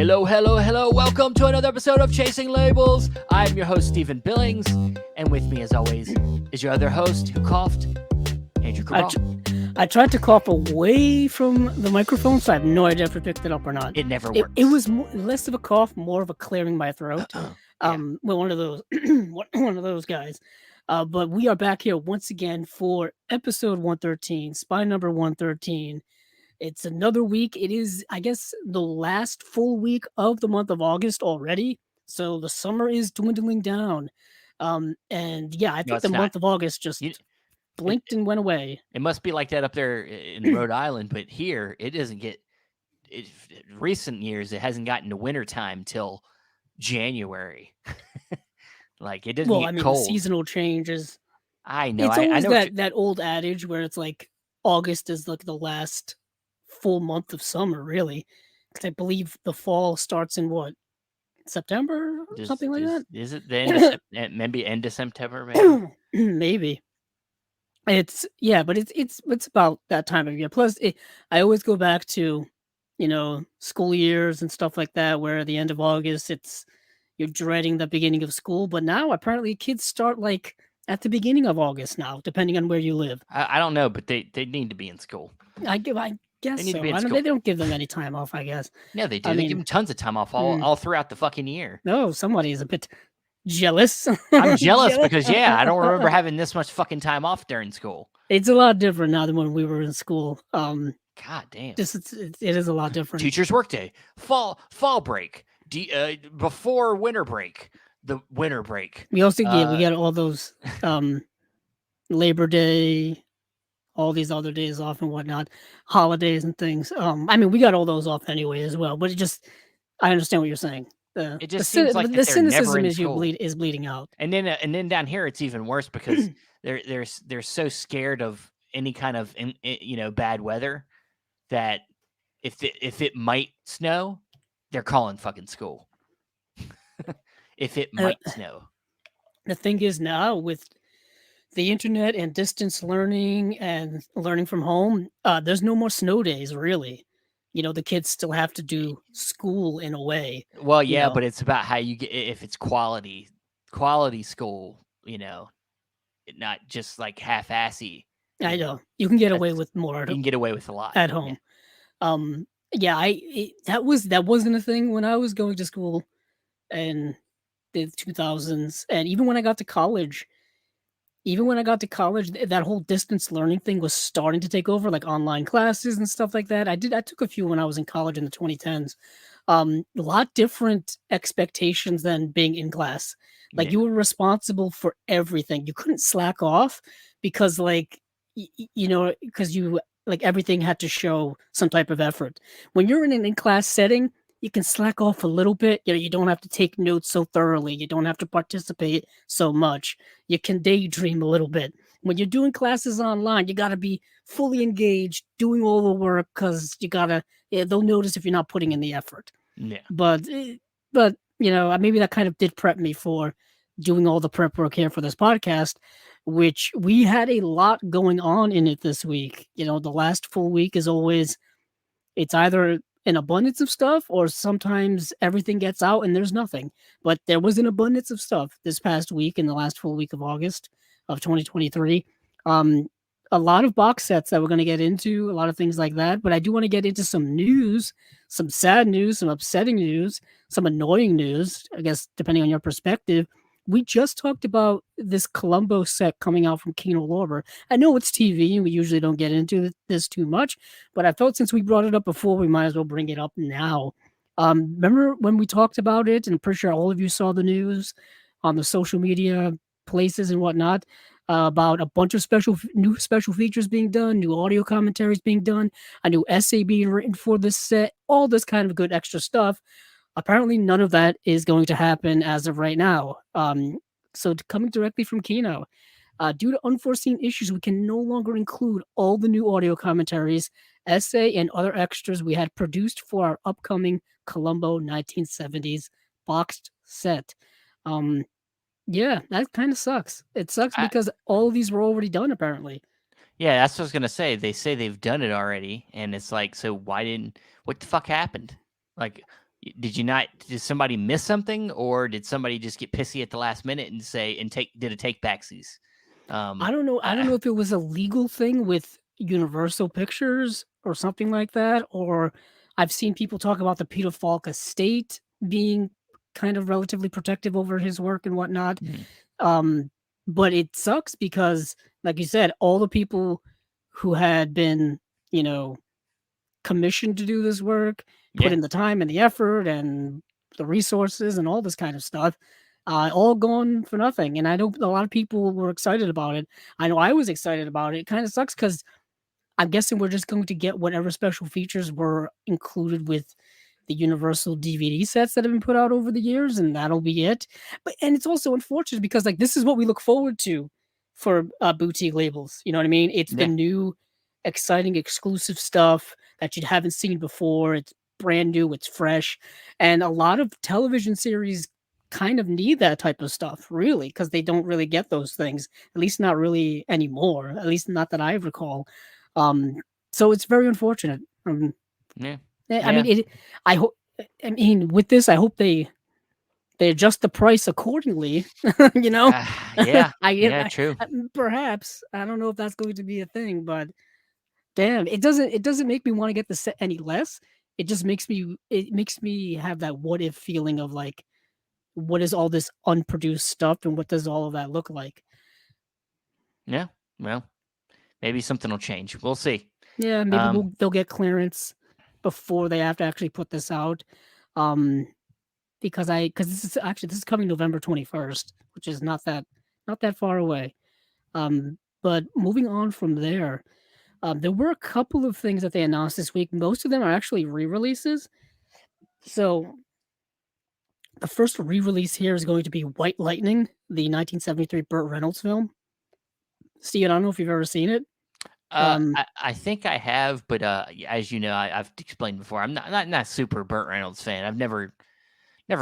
Hello, hello, hello. Welcome to another episode of Chasing Labels. I'm your host, Stephen Billings. And with me, as always, is your other host who coughed, Andrew Cabral. I tried to cough away from the microphone, so I have no idea if it picked it up or not. It never works. It was less of a cough, more of a clearing my throat. Well, one of those, one of those guys. But we are back here once again for episode 113, spy number 113. It's another week. It is, I guess, the last full week of the month of August already. So the summer is dwindling down. And yeah, I think the month of August just blinked and went away. It must be like that up there in Rhode Island, but here it doesn't get. Recent years, it hasn't gotten to wintertime till January. Like it doesn't get cold. Seasonal changes. I know. It's always that old adage where it's like August is like the last full month of summer, really, because I believe the fall starts in what, September or something like that. Is it the end of, maybe end of September? Maybe. Maybe. But it's about that time of year. Plus, I always go back to, school years and stuff like that, where at the end of August, you're dreading the beginning of school. But now apparently kids start like at the beginning of August now, depending on where you live. I don't know, but they need to be in school. I guess so. They don't give them any time off, I guess. No, they do. They give them tons of time off all throughout the fucking year. No, somebody is a bit jealous. I'm jealous because, I don't remember having this much fucking time off during school. It's a lot different now than when we were in school. God damn. It is a lot different. Teacher's workday, fall break, before winter break, the winter break. We also we get all those Labor Day, all these other days off and whatnot, holidays and things. We got all those off anyway as well. But I understand what you're saying. It just seems like the cynicism is bleeding out. And then down here it's even worse because they're so scared of any kind of bad weather that if it might snow, they're calling fucking school. If it might snow. The thing is now with the internet and distance learning and learning from home, there's no more snow days, really. The kids still have to do school in a way. Well, yeah, but it's about how you get, if it's quality school, not just like half-assy. I know. You can get away with more. You can get away with a lot. At home. Yeah. That wasn't a thing when I was going to school in the 2000s. And even when I got to college, that whole distance learning thing was starting to take over, like online classes and stuff like that. I took a few when I was in college in the 2010s. A lot different expectations than being in class. Like you were responsible for everything. You couldn't slack off because everything had to show some type of effort. When you're in an in-class setting, you can slack off a little bit. You don't have to take notes so thoroughly. You don't have to participate so much. You can daydream a little bit. When you're doing classes online, you got to be fully engaged, doing all the work, because they'll notice if you're not putting in the effort. Yeah. But maybe that kind of did prep me for doing all the prep work here for this podcast, which we had a lot going on in it this week. The last full week is always, it's either an abundance of stuff or sometimes everything gets out and there's nothing. But there was an abundance of stuff this past week in the last full week of August of 2023. A lot of box sets that we're going to get into, a lot of things like that. But I do want to get into some news, some sad news, some upsetting news, some annoying news, I guess, depending on your perspective. We just talked about this Columbo set coming out from Kino Lorber. I know it's TV, and we usually don't get into this too much, but I felt since we brought it up before, we might as well bring it up now. Remember when we talked about it, and I'm pretty sure all of you saw the news on the social media places and whatnot, about a bunch of new special features being done, new audio commentaries being done, a new essay being written for this set, all this kind of good extra stuff. Apparently, none of that is going to happen as of right now. So coming directly from Kino, due to unforeseen issues, we can no longer include all the new audio commentaries, essay, and other extras we had produced for our upcoming Columbo 1970s boxed set. Yeah, that kind of sucks. It sucks because all of these were already done, apparently. Yeah, that's what I was going to say. They say they've done it already, and it's like, so what the fuck happened? Like, Did you not? Did somebody miss something, or did somebody just get pissy at the last minute and say and take did a take backsies? I don't know. I don't I, know if it was a legal thing with Universal Pictures or something like that, or I've seen people talk about the Peter Falk estate being kind of relatively protective over his work and whatnot. Hmm. Um, but it sucks because, like you said, all the people who had been, you know, commissioned to do this work, put Yeah, in the time and the effort and the resources and all this kind of stuff, all gone for nothing. And I know a lot of people were excited about it. I know I was excited about it. It kind of sucks because I'm guessing we're just going to get whatever special features were included with the Universal DVD sets that have been put out over the years, and that'll be it. But and it's also unfortunate because like this is what we look forward to for boutique labels. You know what I mean? It's the yeah, new, exciting, exclusive stuff that you haven't seen before. It's brand new. It's fresh, and a lot of television series kind of need that type of stuff, really, because they don't really get those things. At least not really anymore. At least not that I recall. Um, so it's very unfortunate. yeah, I mean, yeah. it. I hope. I mean, with this, I hope they adjust the price accordingly. You know, Yeah, yeah. I, True. perhaps I don't know if that's going to be a thing, but damn, it doesn't make me want to get the set any less. It makes me have that what if feeling of like, what is all this unproduced stuff and what does all of that look like? Yeah. Well, maybe something will change. We'll see. Yeah, maybe Um, they'll get clearance before they have to actually put this out. Um, because this is coming November 21st, which is not that far away. But moving on from there, there were a couple of things that they announced this week. Most of them are actually re-releases. So the first re-release here is going to be White Lightning, the 1973 Burt Reynolds film. Steve, I don't know if you've ever seen it. Um, I think I have, but as you know, I've explained before. I'm not super Burt Reynolds fan. I've never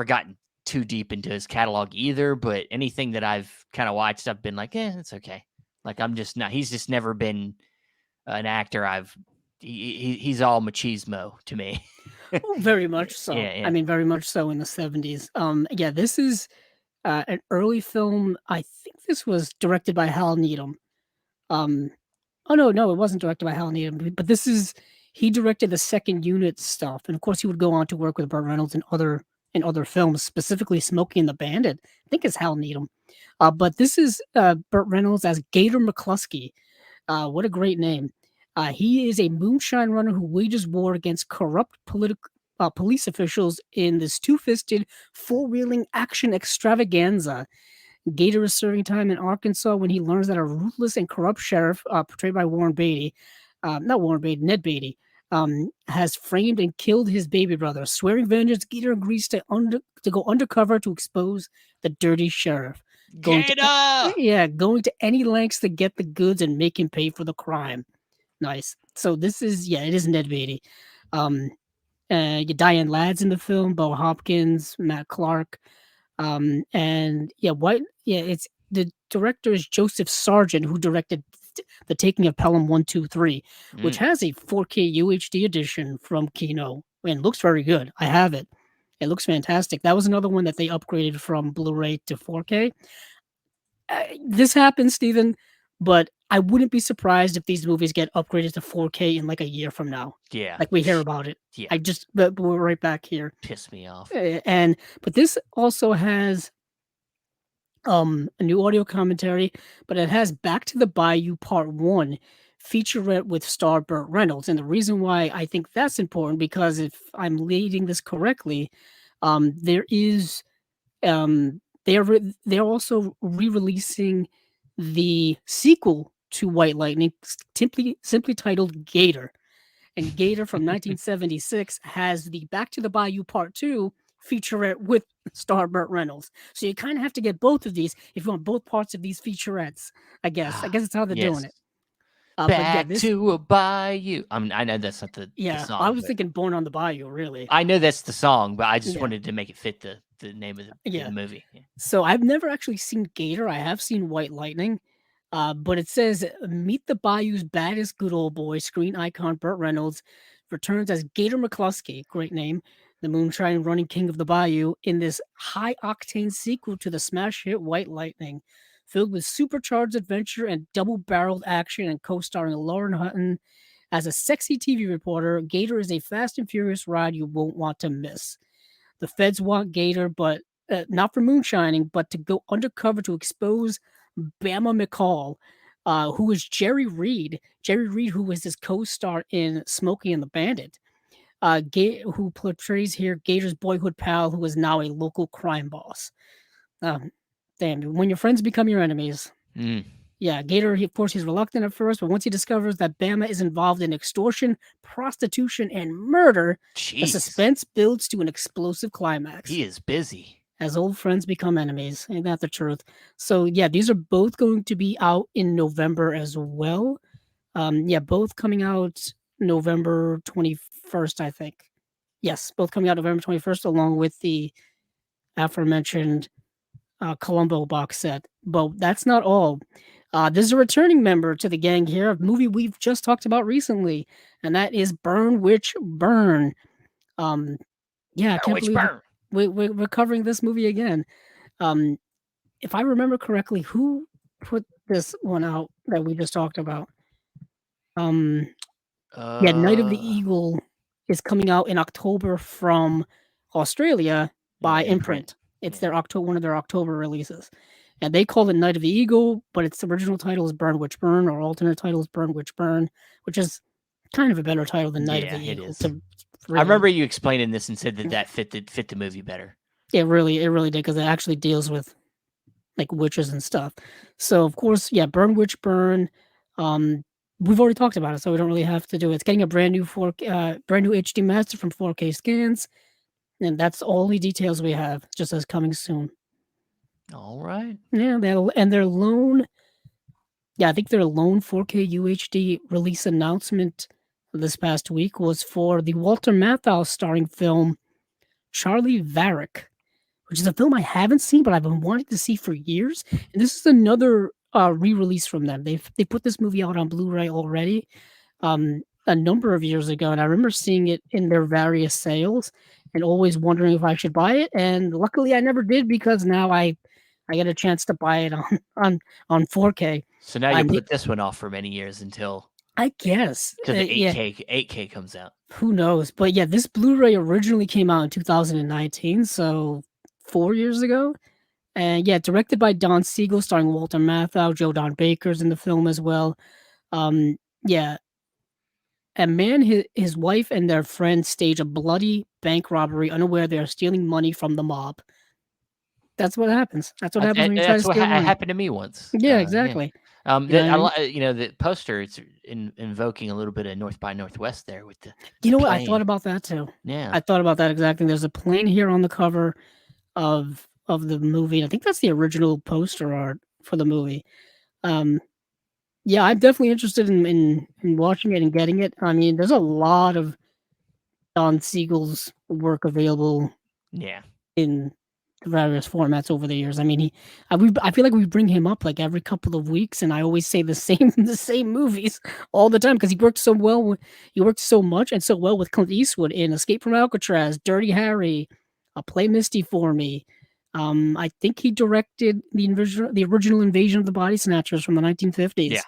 gotten too deep into his catalog either. But anything that I've kind of watched, I've been like, it's okay. Like I'm just not. He's just never been an actor. He's all machismo to me. oh, very much so. Yeah, I yeah. mean, very much so in the 70s. Yeah, this is an early film. I think this was directed by Hal Needham. Um, oh no, it wasn't directed by Hal Needham, but this is he directed the second unit stuff, and of course he would go on to work with Burt Reynolds in other films, specifically Smokey and the Bandit. I think it's Hal Needham. But this is Burt Reynolds as Gator McCluskey. What a great name. He is a moonshine runner who wages war against corrupt police officials in this two-fisted, four-wheeling action extravaganza. Gator is serving time in Arkansas when he learns that a ruthless and corrupt sheriff, portrayed by Warren Beatty, not Warren Beatty, Ned Beatty, has framed and killed his baby brother. Swearing vengeance, Gator agrees to go undercover to expose the dirty sheriff. Going to Gator. going to any lengths to get the goods and make him pay for the crime. Nice. So this is it is Ned Beatty. Um, Diane Ladd's in the film, Bo Hopkins, Matt Clark, and it's the director is Joseph Sargent, who directed The Taking of Pelham 123, which Mm, has a 4K UHD edition from Kino and looks very good. I have it. It looks fantastic. That was another one that they upgraded from Blu-ray to 4K. This happens, Stephen, but I wouldn't be surprised if these movies get upgraded to 4K in like a year from now. yeah, Like we hear about it. yeah. But we're right back here. Piss me off. And but this also has a new audio commentary, but it has Back to the Bayou Part 1 featurette with star Burt Reynolds. And the reason why I think that's important because if I'm leading this correctly, there is they're also re-releasing the sequel to White Lightning, simply titled Gator. And Gator from 1976 has the Back to the Bayou Part 2 featurette with star Burt Reynolds. So you kind of have to get both of these if you want both parts of these featurettes. I guess. I guess that's how they're doing Yes. it. But yeah, Back to a bayou. I know that's not the I song, was but thinking Born on the Bayou, really. I know that's the song, but I just Yeah, wanted to make it fit the name of the yeah. movie. Yeah. So I've never actually seen Gator. I have seen White Lightning. But it says, "Meet the Bayou's baddest good old boy." Screen icon Burt Reynolds returns as Gator McCluskey, great name, the moonshine running king of the bayou, in this high octane sequel to the smash hit White Lightning, filled with supercharged adventure and double barreled action, and co starring Lauren Hutton as a sexy TV reporter. Gator is a fast and furious ride you won't want to miss. The feds want Gator, but not for moonshining, but to go undercover to expose Bama McCall, who is Jerry Reed. Jerry Reed, who was his co-star in Smokey and the Bandit, who portrays here Gator's boyhood pal, who is now a local crime boss. Um, Damn, when your friends become your enemies. Mm. Yeah, Gator, of course, he's reluctant at first, but once he discovers that Bama is involved in extortion, prostitution, and murder, the Jeez. suspense builds to an explosive climax. He is busy. As old friends become enemies. Ain't that the truth? So, yeah, these are both going to be out in November as well. Yeah, both coming out November 21st, I think. Yes, both coming out November 21st, along with the aforementioned Columbo box set. But that's not all. There's a returning member to the gang here, a movie we've just talked about recently, and that is Burn Witch Burn. Yeah, I can't believe we're covering this movie again. If I remember correctly, who put this one out that we just talked about? Yeah, Night of the Eagle is coming out in October from Australia by Imprint. It's their one of their October releases. And they call it Night of the Eagle, but its original title is Burn Witch Burn, or alternate title is Burn Witch Burn, which is kind of a better title than Night of the Eagle. I remember you explaining this and said that fit the movie better. It really did, because it actually deals with like witches and stuff. So of course, yeah, Burn Witch Burn. We've already talked about it, so we don't really have to do it. It's getting a brand new HD master from 4K scans, and that's all the details we have. Just as coming soon. All right. Yeah, their lone. Yeah, I think their lone 4K UHD release announcement this past week was for the Walter Matthau starring film Charlie Varick, which is a film I haven't seen, but I've been wanting to see for years. And this is another re-release from them. They put this movie out on Blu-ray already a number of years ago, and I remember seeing it in their various sales and always wondering if I should buy it. And luckily, I never did, because now I get a chance to buy it on 4K. So now you put this one off for many years until, I guess, the 8K comes out. Who knows? But yeah, this Blu-ray originally came out in 2019, so 4 years ago. And yeah, directed by Don Siegel, starring Walter Matthau, Joe Don Baker's in the film as well. Yeah. A man, his wife, and their friend stage a bloody bank robbery, unaware they are stealing money from the mob. That's what happens. That's what happens when you try to steal money. That happened to me once. Yeah, exactly. Yeah. The poster, it's invoking a little bit of North by Northwest there with the. You know what? I thought about that too. Yeah, I thought about that exactly. There's a plane here on the cover of the movie. I think that's the original poster art for the movie. Yeah, I'm definitely interested in watching it and getting it. I mean, there's a lot of Don Siegel's work available. Yeah. In various formats over the years. I mean, I feel like we bring him up like every couple of weeks, and I always say the same movies all the time, because he worked so well. He worked so much and so well with Clint Eastwood in Escape from Alcatraz, Dirty Harry, Play Misty for Me. I think he directed the original Invasion of the Body Snatchers from the 1950s. Yeah.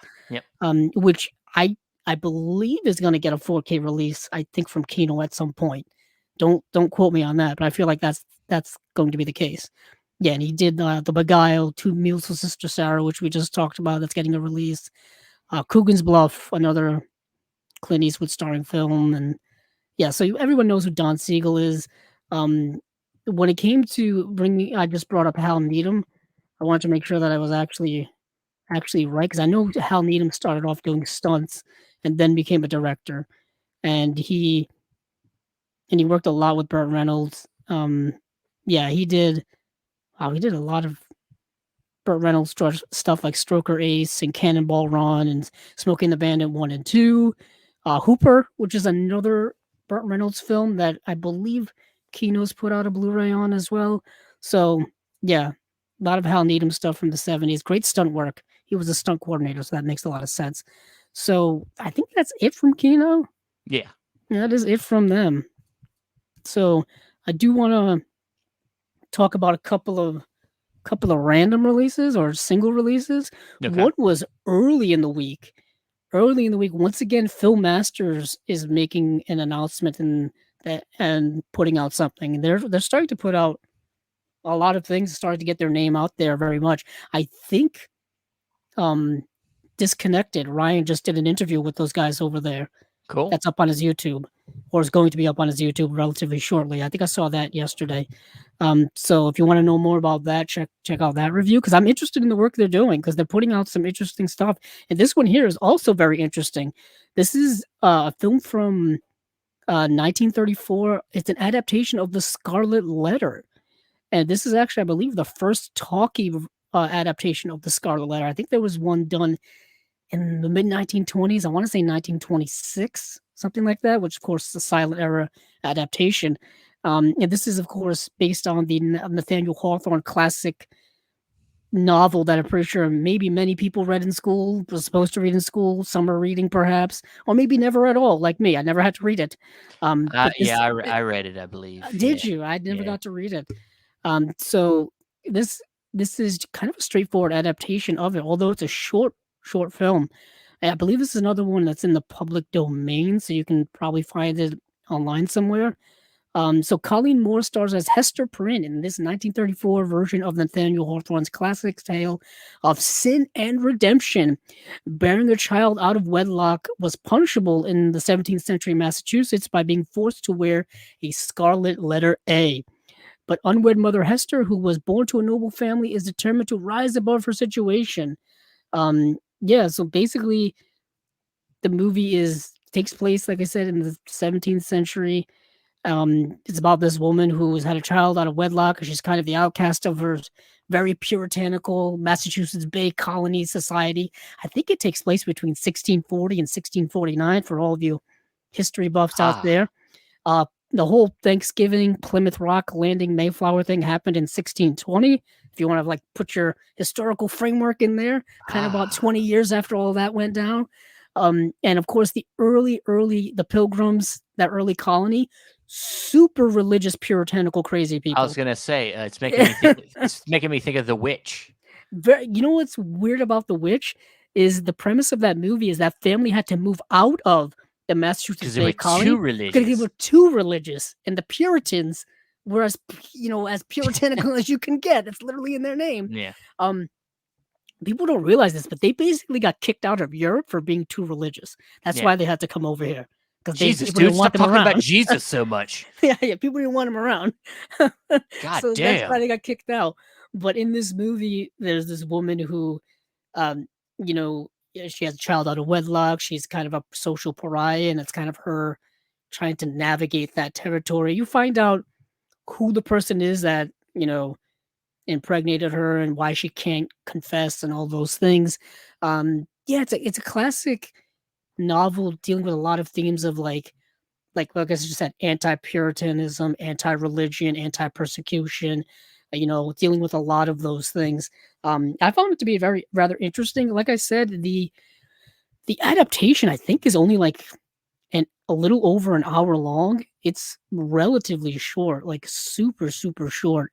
Yep. Which I believe is going to get a 4K release. I think from Kino at some point. Don't quote me on that, but I feel like that's going to be the case. Yeah, and he did the Beguile, Two Meals with Sister Sarah, which we just talked about. That's getting a release. Coogan's Bluff, another Clint Eastwood starring film, and yeah, so everyone knows who Don Siegel is. When it came to I just brought up Hal Needham. I wanted to make sure that I was actually right, because I know Hal Needham started off doing stunts and then became a director, and he worked a lot with Burt Reynolds. Yeah, he did a lot of Burt Reynolds stuff like Stroker Ace and Cannonball Run and Smokey and the Bandit 1 and 2. Hooper, which is another Burt Reynolds film that I believe Kino's put out a Blu-ray on as well. So, yeah, a lot of Hal Needham stuff from the 70s. Great stunt work. He was a stunt coordinator, so that makes a lot of sense. So, I think that's it from Kino. Yeah. That is it from them. So I do want to talk about a couple of random releases or single releases. Okay. One was early in the week. Early in the week, once again, Phil Masters is making an announcement and putting out something. They're starting to put out a lot of things, starting to get their name out there very much. I think um Disconnected. Ryan just did an interview with those guys over there. Cool. That's up on his YouTube, or is going to be up on his YouTube relatively shortly. I think I saw that yesterday. So if you want to know more about that, check out that review because I'm interested in the work they're doing because they're putting out some interesting stuff. And this one here is also very interesting. This is a film from 1934. It's an adaptation of The Scarlet Letter, and this is actually, I believe, the first talkie adaptation of The Scarlet Letter. I think there was one done in the mid 1920s. I want to say 1926, something like that, which of course is a silent era adaptation. And this is, of course, based on the Nathaniel Hawthorne classic novel that I'm pretty sure maybe many people read in school, was supposed to read in school, summer reading perhaps, or maybe never at all, like me. I never had to read it. But Yeah, this, I read it, I believe. did Yeah. you? I never Yeah. got to read it. So this this is kind of a straightforward adaptation of it, although it's a short film. I believe this is another one that's in the public domain, so you can probably find it online somewhere. So Colleen Moore stars as Hester Prynne in this 1934 version of Nathaniel Hawthorne's classic tale of sin and redemption. Bearing a child out of wedlock was punishable in the 17th century Massachusetts by being forced to wear a scarlet letter A. But unwed mother Hester, who was born to a noble family, is determined to rise above her situation. Yeah, so basically the movie is takes place, like I said, in the 17th century. It's about this woman who's had a child out of wedlock. She's kind of the outcast of her very puritanical Massachusetts Bay Colony society. I think it takes place between 1640 and 1649 for all of you history buffs out Ah. there. The whole Thanksgiving Plymouth Rock landing Mayflower thing happened in 1620. If you want to like put your historical framework in there, kind of about Ah. 20 years after all that went down. And of course, the the Pilgrims, that early colony, super religious, puritanical, crazy I was people. gonna say, it's making me think of The Witch. You know what's weird about The Witch is the premise of that movie is that family had to move out of the Massachusetts 'Cause they were Bay too Colony because they religious. were too religious, and the Puritans were as puritanical as you can get. It's literally in their name. Yeah. Um, People don't realize this, but they basically got kicked out of Europe for being too religious. That's Yeah. why they had to come over here because Jesus, people dude, didn't want stop them talking about around. Jesus so much. Yeah, people didn't want him around. God So that's why damn. they got kicked out. But in this movie, there's this woman who, um, yeah, she has a child out of wedlock. She's kind of a social pariah, and it's kind of her trying to navigate that territory. You find out who the person is that, impregnated her and why she can't confess and all those things. Yeah, it's a classic novel dealing with a lot of themes of like I just said, anti-Puritanism, anti-religion, anti-persecution, dealing with a lot of those things. I found it to be very rather interesting. Like I said, the adaptation I think is only like a little over an hour long. It's relatively short, like super super short,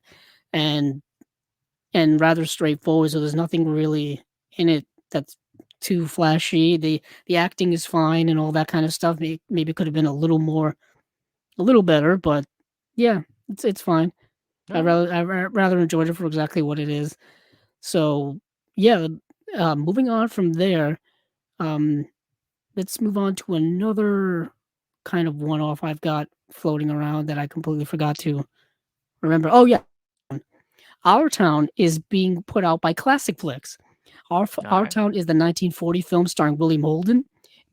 and rather straightforward. So there's nothing really in it that's too flashy. The acting is fine and all that kind of stuff. Maybe could have been a little better, but yeah, it's fine. Alright. I rather enjoyed it for exactly what it is. So yeah, moving on from there, um, let's move on to another kind of one off I've got floating around that I completely forgot to remember. Oh yeah, Our Town is being put out by Classic Flicks. Our Alright. Town is the 1940 film starring William Holden,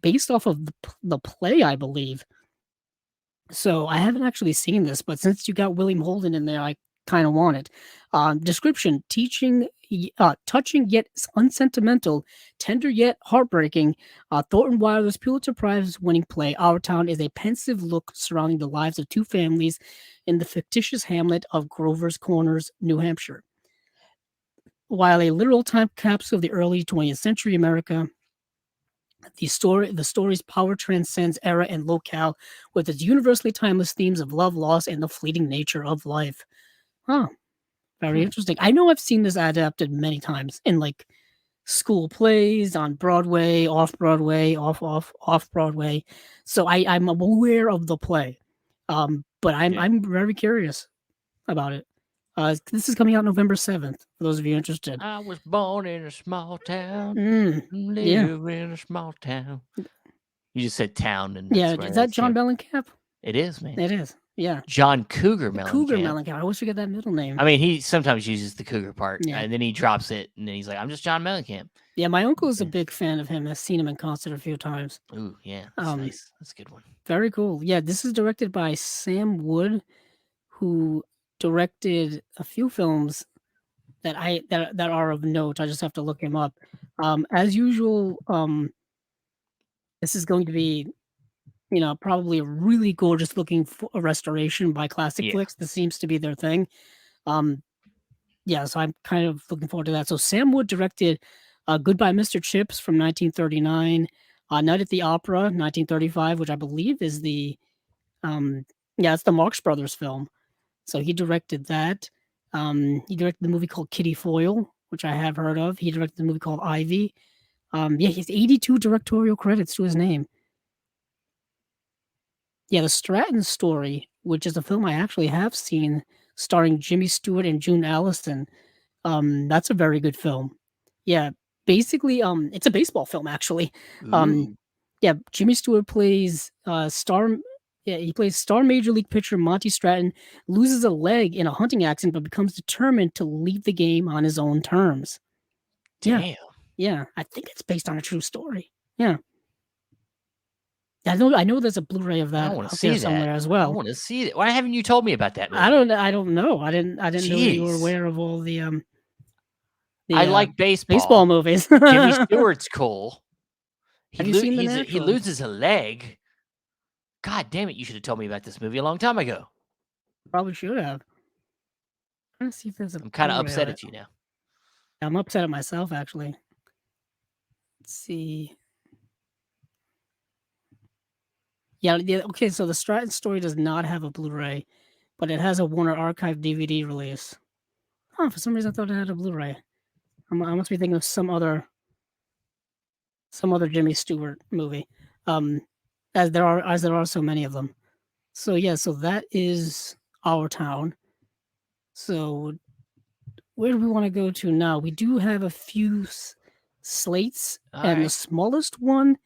based off of the play, I believe. So I haven't actually seen this, but since you got William Holden in there, I kind of want it. Description: touching yet unsentimental, tender yet heartbreaking. Thornton Wilder's Pulitzer Prize-winning play Our Town is a pensive look surrounding the lives of two families in the fictitious hamlet of Grover's Corners, New Hampshire. While a literal time capsule of the early 20th century America, The story's power transcends era and locale with its universally timeless themes of love, loss, and the fleeting nature of life. Huh, very Hmm. interesting. I know I've seen this adapted many times in like school plays on Broadway, off Broadway, off Broadway. So I'm aware of the play. But I'm Yeah. I'm very curious about it. This is coming out November 7th, for those of you interested. I was born in a small town, Mm, yeah. live in a small town. You just said town, and Yeah, that's where is that that's John came. Mellencamp? It is, man. It is. Yeah. John Cougar Cougar Mellencamp. Mellencamp. I always forget that middle name. I mean, he sometimes uses the Cougar part, Yeah. and then he drops it, and then he's like, "I'm just John Mellencamp." Yeah, my uncle is a big fan of him. I've seen him in concert a few times. Ooh, yeah, that's nice. That's a good one. Very cool. Yeah, this is directed by Sam Wood, who directed a few films that are of note. I just have to look him up. As usual, this is going to be, probably a really gorgeous looking a restoration by Classic Yeah. Flicks. This seems to be their thing. Yeah, so I'm kind of looking forward to that. So Sam Wood directed Goodbye, Mr. Chips from 1939, Night at the Opera 1935, which I believe is it's the Marx Brothers film. So he directed that. He directed the movie called Kitty Foyle, which I have heard of. He directed the movie called Ivy. He has 82 directorial credits to his name. Yeah, The Stratton Story, which is a film I actually have seen, starring Jimmy Stewart and June Allison. That's a very good film. Yeah, basically, it's a baseball film actually. Ooh, Yeah, Jimmy Stewart plays star. Yeah, he plays star major league pitcher Monty Stratton, loses a leg in a hunting accident, but becomes determined to leave the game on his own terms. Yeah, damn! yeah, I think it's based on a true story. Yeah, I know there's a Blu-ray of I that want to out there see that. somewhere as I well. want to see it. Why haven't you told me about that movie? I don't know. I didn't know you were Jeez, aware of all the I the like baseball baseball. movies. Jimmy Stewart's cool. Have you seen The He Natural? loses a leg. God damn it! You should have told me about this movie a long time ago. Probably should have. Trying to see if there's a I'm kind of Blu-ray of upset it. at you now. I'm upset at myself actually. Let's see. Yeah, okay, so the Stratton Story does not have a Blu-ray, but it has a Warner Archive DVD release. Oh, for some reason I thought it had a Blu-ray. I must be thinking of some other Jimmy Stewart movie. Um, as there are so many of them. So yeah, so that is Our Town. So where do we want to go to now? We do have a few slates, All and the right. smallest one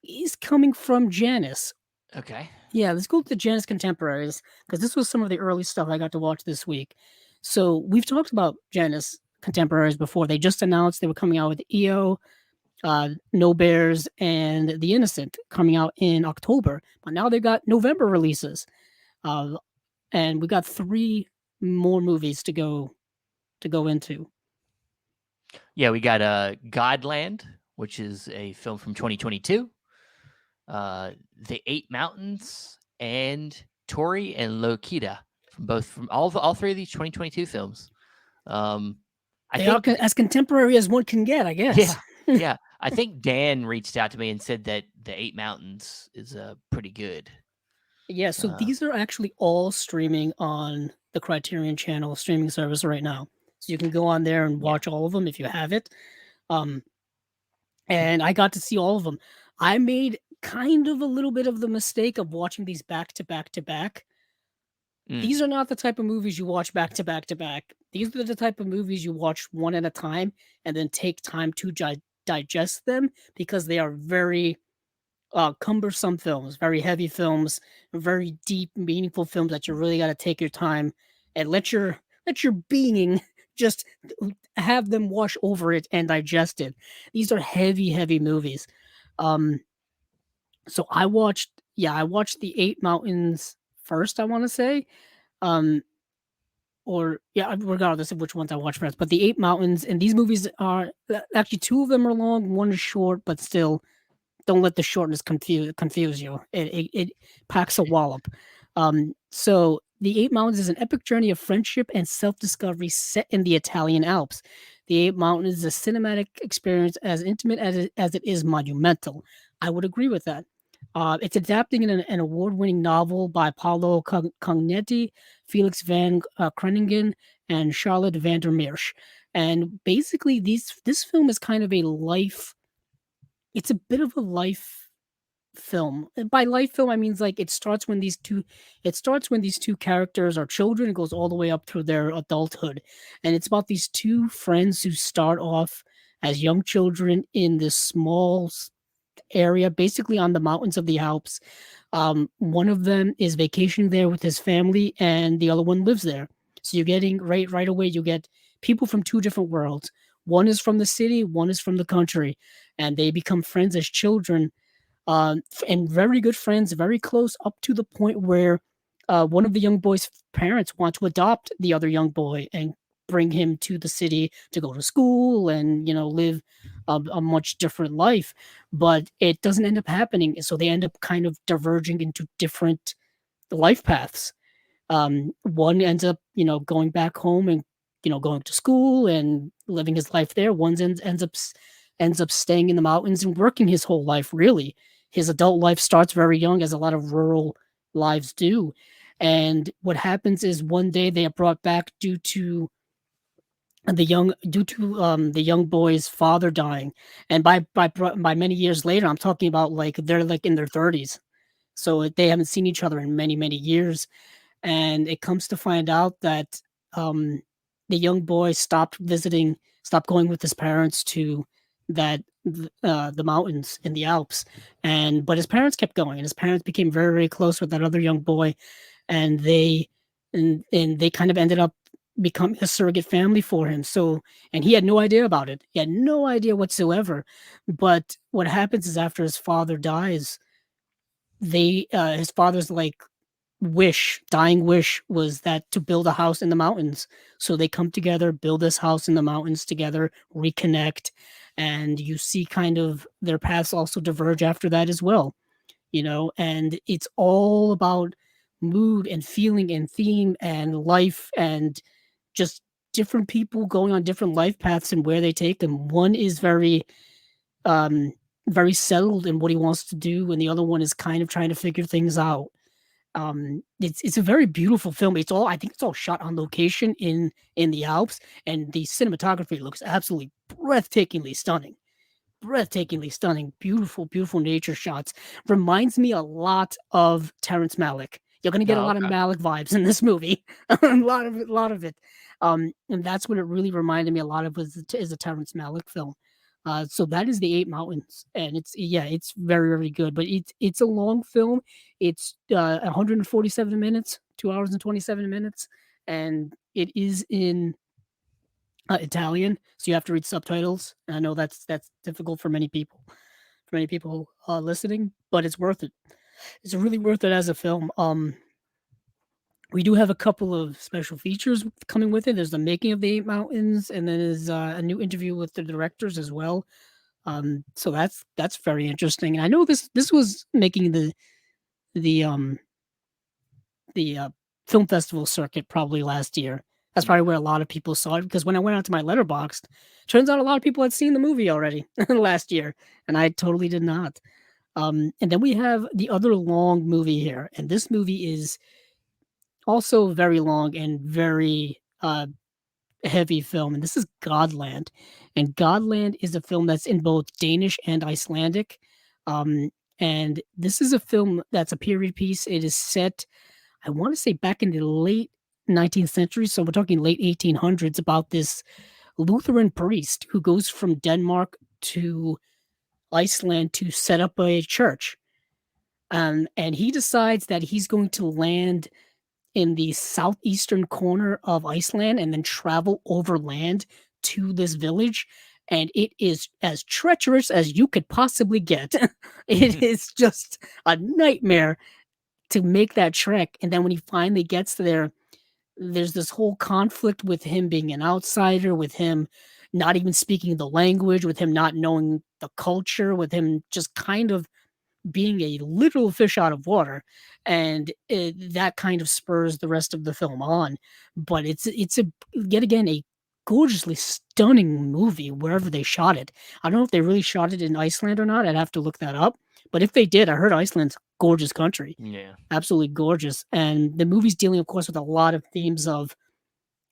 is coming from Janice. Okay. Yeah, let's go to the Janice Contemporaries, because this was some of the early stuff I got to watch this week. So we've talked about Janice Contemporaries before. They just announced they were coming out with EO, No Bears, and The Innocent coming out in October. But now they got November releases, and we got 3 more movies to go into. Yeah, we got Godland, which is a film from 2022. The Eight Mountains and Tori and Lokita from all 3 of these 2022 films. I They are think as contemporary as one can get, I guess. yeah. I think Dan reached out to me and said that the Eight Mountains is pretty good. Yeah, so these are actually all streaming on the Criterion Channel streaming service right now. So you can go on there and watch all of them if you have it. And I got to see all of them. I made kind of a little bit of the mistake of watching these back to back to back. These are not the type of movies you watch back to back to back. These are the type of movies you watch one at a time and then take time to digest them, because they are very cumbersome films, very heavy films, very deep, meaningful films that you really got to take your time and let your being just have them wash over it and digest it. These are heavy, heavy movies. So I watched the Eight Mountains first, I want to say. Regardless of which ones I watched first, but the Eight Mountains, and these movies are actually 2 of them are long, 1 is short, but still, don't let the shortness confuse you. It packs a wallop. So the Eight Mountains is an epic journey of friendship and self-discovery set in the Italian Alps. The Eight Mountains is a cinematic experience as intimate as it is monumental. I would agree with that. It's adapting an award-winning novel by Paolo Cognetti, Felix van Kreningen, and Charlotte van der Meersch. And basically, this film is kind of a life. It's a bit of a life film. And by life film, I mean like it starts when these two characters are children. It goes all the way up through their adulthood, and it's about these two friends who start off as young children in this small area, basically on the mountains of the Alps. One of them is vacationing there with his family, and the other one lives there. So you're getting right away. You get people from two different worlds. One is from the city, one is from the country, and they become friends as children, and very good friends, very close, up to the point where one of the young boy's parents want to adopt the other young boy and bring him to the city to go to school and live a much different life. But it doesn't end up happening, so they end up kind of diverging into different life paths. One ends up going back home and going to school and living his life there. One ends up staying in the mountains and working his whole life, really. His adult life starts very young, as a lot of rural lives do. And what happens is one day they are brought back due to the young boy's father dying. And by many years later, I'm talking about like they're like in their 30s. So they haven't seen each other in many years, and it comes to find out that um, the young boy stopped going with his parents to the mountains in the Alps, and but his parents kept going, and his parents became very close with that other young boy, and they kind of ended up becoming a surrogate family for him. So, and he had no idea about it. He had no idea whatsoever. But what happens is after his father dies, his father's like dying wish was that to build a house in the mountains. So they come together, build this house in the mountains together, reconnect, and you see kind of their paths also diverge after that as well, and it's all about mood and feeling and theme and life and just different people going on different life paths and where they take them. One is um very settled in what he wants to do, and the other one is kind of trying to figure things out. It's a very beautiful film. I think it's all shot on location in the Alps, and the cinematography looks absolutely breathtakingly stunning, beautiful nature shots. Reminds me a lot of Terrence Malick. You're gonna get a Oh, lot of okay. Malick vibes in this movie, a lot of it. And that's what it really reminded me a lot of is a Terrence Malick film. So that is the Eight Mountains, and it's very good. But it's a long film. It's 147 minutes, 2 hours and 27 minutes, and it is in Italian, so you have to read subtitles. And I know that's difficult for many people listening, but it's worth it. It's really worth it as a film. We do have a couple of special features coming with it. There's the making of the Eight Mountains, and then there's a new interview with the directors as well. So that's very interesting. And I know this was making the um the film festival circuit probably last year. That's Yeah. probably where a lot of people saw it, because when I went onto my letterboxd, turns out a lot of people had seen the movie already last year, and I totally did not. And then we have the other long movie here, and this movie is also very long and very heavy film, and this is Godland. And Godland is a film that's in both Danish and Icelandic. Um, and this is a film that's a period piece. It is set, I want to say, back in the late 19th century. So we're talking late 1800s, about this Lutheran priest who goes from Denmark to Iceland to set up a church. And he decides that he's going to land in the southeastern corner of Iceland and then travel overland to this village. And it is as treacherous as you could possibly get. It is just a nightmare to make that trek. And then when he finally gets there, there's this whole conflict with him being an outsider, with him not even speaking the language, with him not knowing the culture, with him just kind of being a literal fish out of water, and that kind of spurs the rest of the film on. But it's a yet again a gorgeously stunning movie wherever they shot it. I don't know if they really shot it in Iceland or not. I'd have to look that up. But if they did, I heard Iceland's gorgeous country, Yeah. absolutely gorgeous. And the movie's dealing, of course, with a lot of themes of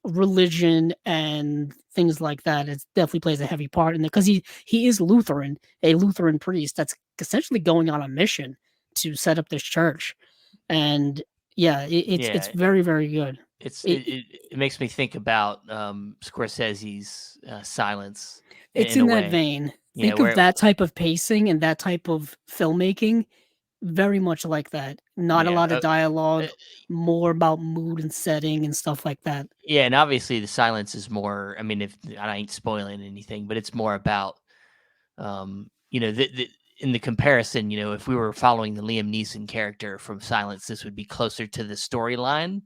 religion and things like that. It definitely plays a heavy part in it because he is Lutheran, a Lutheran priest that's essentially going on a mission to set up this church. And yeah, it's Yeah. very very good. It's It, it makes me think about Scorsese's Silence it's in a in that way. vein. You know, Think of where that type of pacing and that type of filmmaking, very much like that. Not a yeah, lot of uh, dialogue, more about mood and setting and stuff like that. yeah, and obviously the silence is more. I mean, if I ain't spoiling anything, but it's more about in the comparison, if we were following the Liam Neeson character from Silence, this would be closer to the storyline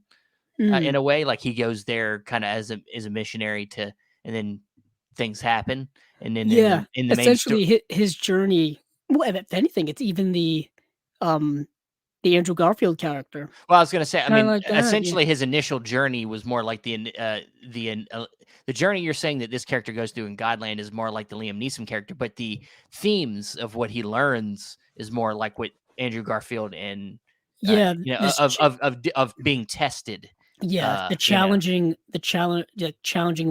in Mm. a way. Like he goes there kind of as a missionary and then things happen, and then Yeah, in the main story. essentially his journey. Well, if anything, it's even um the Andrew Garfield character. Well, I was gonna say, I Kinda mean, like that, yeah. essentially, his initial journey was more like the journey you're saying that this character goes through in Godland is more like the Liam Neeson character, but the themes of what he learns is more like what Andrew Garfield and Yeah, this ch of being tested. yeah, challenging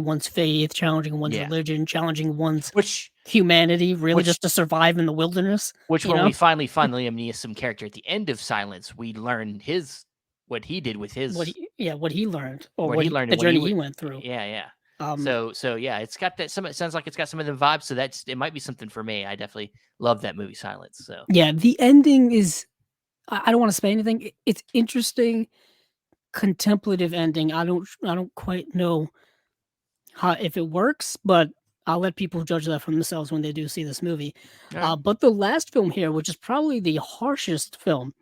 one's faith, challenging one's Yeah, religion, challenging one's which humanity, really which just to survive in the wilderness, which you when know? we finally find Liam Neeson character at the end of Silence, we learn his what he did with his What he learned or what he learned the and what he journey would. he went through. Yeah, yeah. Um, So yeah, it's got that some it sounds like it's got some of the vibes, so it might be something for me. I definitely love that movie Silence. So yeah, the ending is I don't wanna say anything. It's interesting, contemplative ending. I don't quite know how if it works, but I'll let people judge that for themselves when they do see this movie. all right. But the last film here, which is probably the harshest film,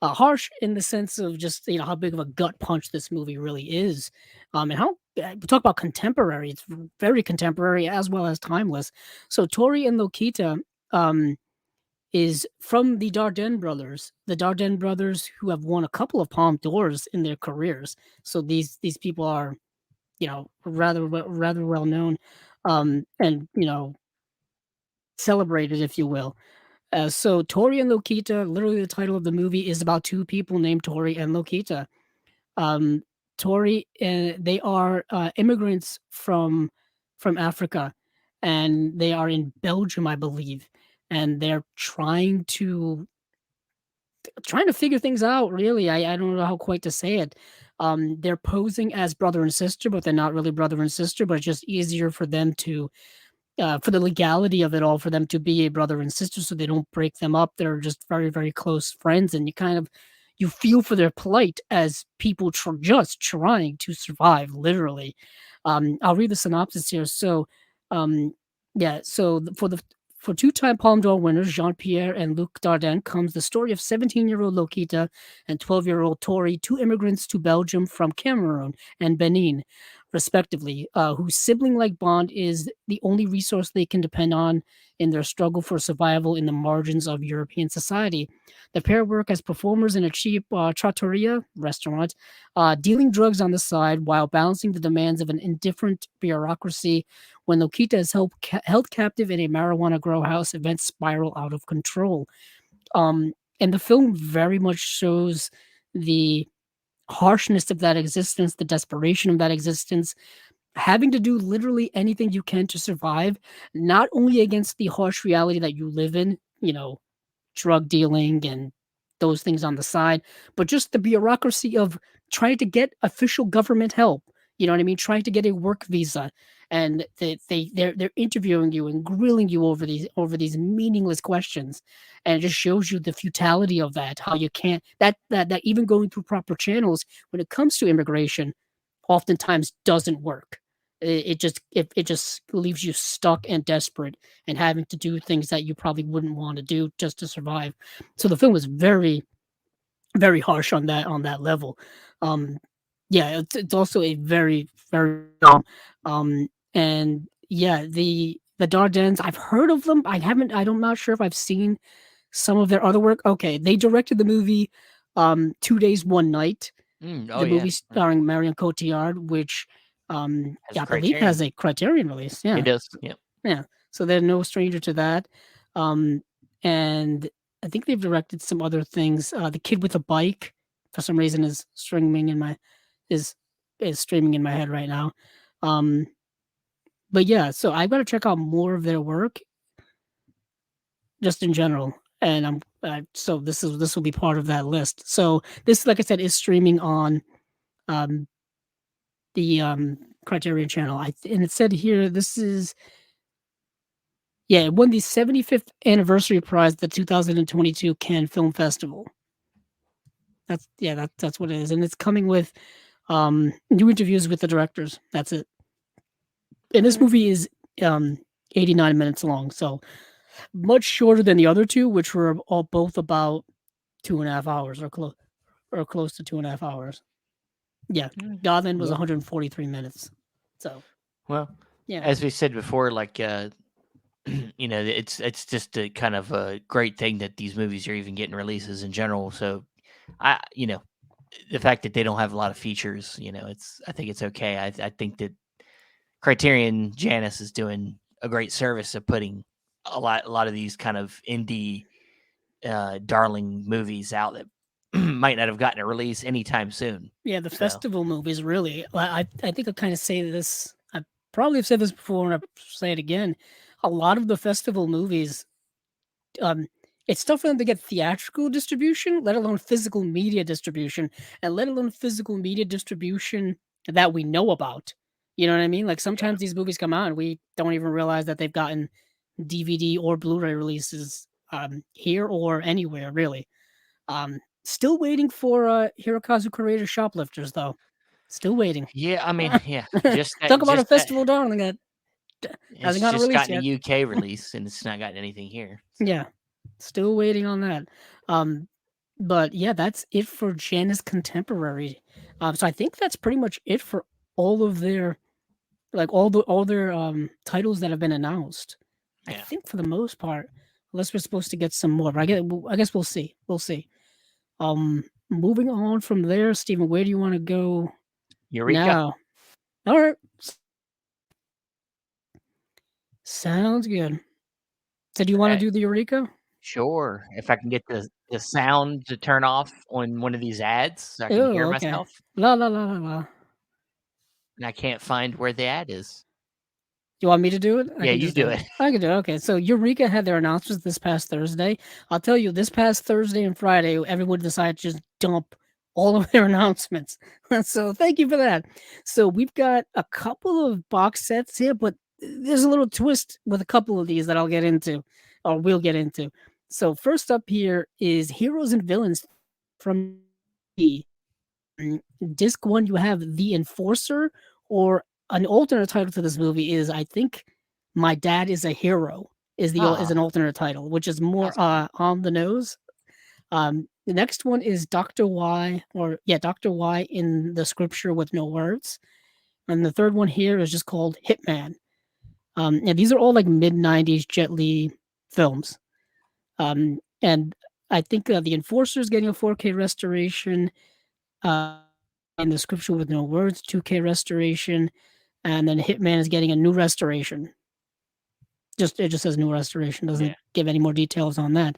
harsh in the sense of just how big of a gut punch this movie really is, and how we talk about contemporary. It's very contemporary as well as timeless. So Tori and Lokita um, is from the Dardenne brothers, who have won a couple of Palme d'Ors in their careers. So these people are rather well known, and celebrated, if you will. So Tori and Lokita, literally the title of the movie is about two people named Tori and Lokita. Um, Tori, they are immigrants from Africa, and they are in Belgium, I believe, and they're trying to figure things out. Really, I don't know how quite to say it. They're posing as brother and sister, but they're not really brother and sister. But it's just easier for them to for the legality of it all, for them to be a brother and sister, so they don't break them up. They're just very, very close friends, and you feel for their plight as people just trying to survive, literally. I'll read the synopsis here. So, yeah, so for two-time Palme d'Or winners Jean Pierre and Luc Dardenne comes the story of 17-year-old Lokita and 12-year-old Tori, two immigrants to Belgium from Cameroon and Benin, respectively, whose sibling like bond is the only resource they can depend on in their struggle for survival in the margins of European society. The pair work as performers in a cheap trattoria restaurant, dealing drugs on the side while balancing the demands of an indifferent bureaucracy. When Lokita is held captive in a marijuana grow house, events spiral out of control. And the film very much shows the harshness of that existence, the desperation of that existence, having to do literally anything you can to survive, not only against the harsh reality that you live in, drug dealing and those things on the side, but just the bureaucracy of trying to get official government help. You know what I mean? Trying to get a work visa, and they're interviewing you and grilling you over these meaningless questions, and it just shows you the futility of that. How you can't that even going through proper channels when it comes to immigration, oftentimes doesn't work. It just leaves you stuck and desperate and having to do things that you probably wouldn't want to do just to survive. So the film was very, very harsh on that level. Um, yeah, it's also a very, very and yeah, the Dardennes, I've heard of them. I'm not sure if I've seen some of their other work. Okay, they directed the movie 2 Days, One Night, Oh the yeah. movie starring Marion Cotillard, which As Yeah, I believe it has Criterion. a Criterion release. It Yeah, does. Yep. yeah. So they're no stranger to that. Um, and I think they've directed some other things. The Kid with a Bike, for some reason, is is streaming in my head right now. Um, but yeah, so I've got to check out more of their work, just in general. And so this will be part of that list. So this, like I said, is streaming on um, the Criterion channel. And it said here this is yeah, it won the 75th anniversary prize at the 2022 Cannes Film Festival. That's what it is, and it's coming with new interviews with the directors. That's it. And this Okay. movie is um 89 minutes long, so much shorter than the other two, which were all both about 2.5 hours or close to 2.5 hours. Yeah, Mm, Godland was Well, 143 minutes. So well, yeah, as we said before, like it's just a kind of a great thing that these movies are even getting releases in general. So the fact that they don't have a lot of features, I think it's okay. I think that Criterion Janus is doing a great service of putting a lot of these kind of indie darling movies out that might not have gotten a release anytime soon. yeah, the So festival movies really. I think I kind of say this. I probably have said this before, and I say it again. A lot of the festival movies, um, it's tough for them to get theatrical distribution, let alone physical media distribution, and let alone physical media distribution that we know about. You know what I mean? Like yeah, sometimes these movies come out and we don't even realize that they've gotten DVD or Blu-ray releases here or anywhere really. Still waiting for Hirokazu Koreeda's Shoplifters though. Still waiting. yeah. I mean, yeah, just that, Talk about a just that. festival darling that hasn't It's gotten a just release gotten a yet. UK release, and it's not gotten anything here. So Yeah, still waiting on that. Um, but yeah, that's it for Janus Contemporary. So I think that's pretty much it for all of their all their titles that have been announced. I yeah, think for the most part, unless we're supposed to get some more. But I guess we'll see. We'll see. Moving on from there, Stephen, where do you want to go Eureka. now? All right, sounds good. So do you want to Okay, do the Eureka? sure. If I can get the sound to turn off on one of these ads, so I can Oh, hear okay. myself, La la la la la. and I can't find where the ad is. You want me to do it? I Yeah, can you just do do it. it. I can do it. Okay. So Eureka had their announcements this past Thursday. I'll tell you, this past Thursday and Friday, everyone decided to just dump all of their announcements. So thank you for that. So we've got a couple of box sets here, but there's a little twist with a couple of these that I'll get into, or we'll get into. So first up here is Heroes and Villains from the Mm, disc one, you have The Enforcer, or an alternate title to this movie is, I think, My Dad is a Hero is Ah, an alternate title, which is more that's cool. on the nose. The next one is Doctor Y, or yeah, Doctor Y in the Scripture with no words, and the third one here is just called Hitman. And these are all like mid '90s Jet Li films. And I think The Enforcer is getting a 4K restoration. In the Scripture with no words, 2K restoration, and then Hitman is getting a new restoration. It just says new restoration, Yeah. doesn't give any more details on that.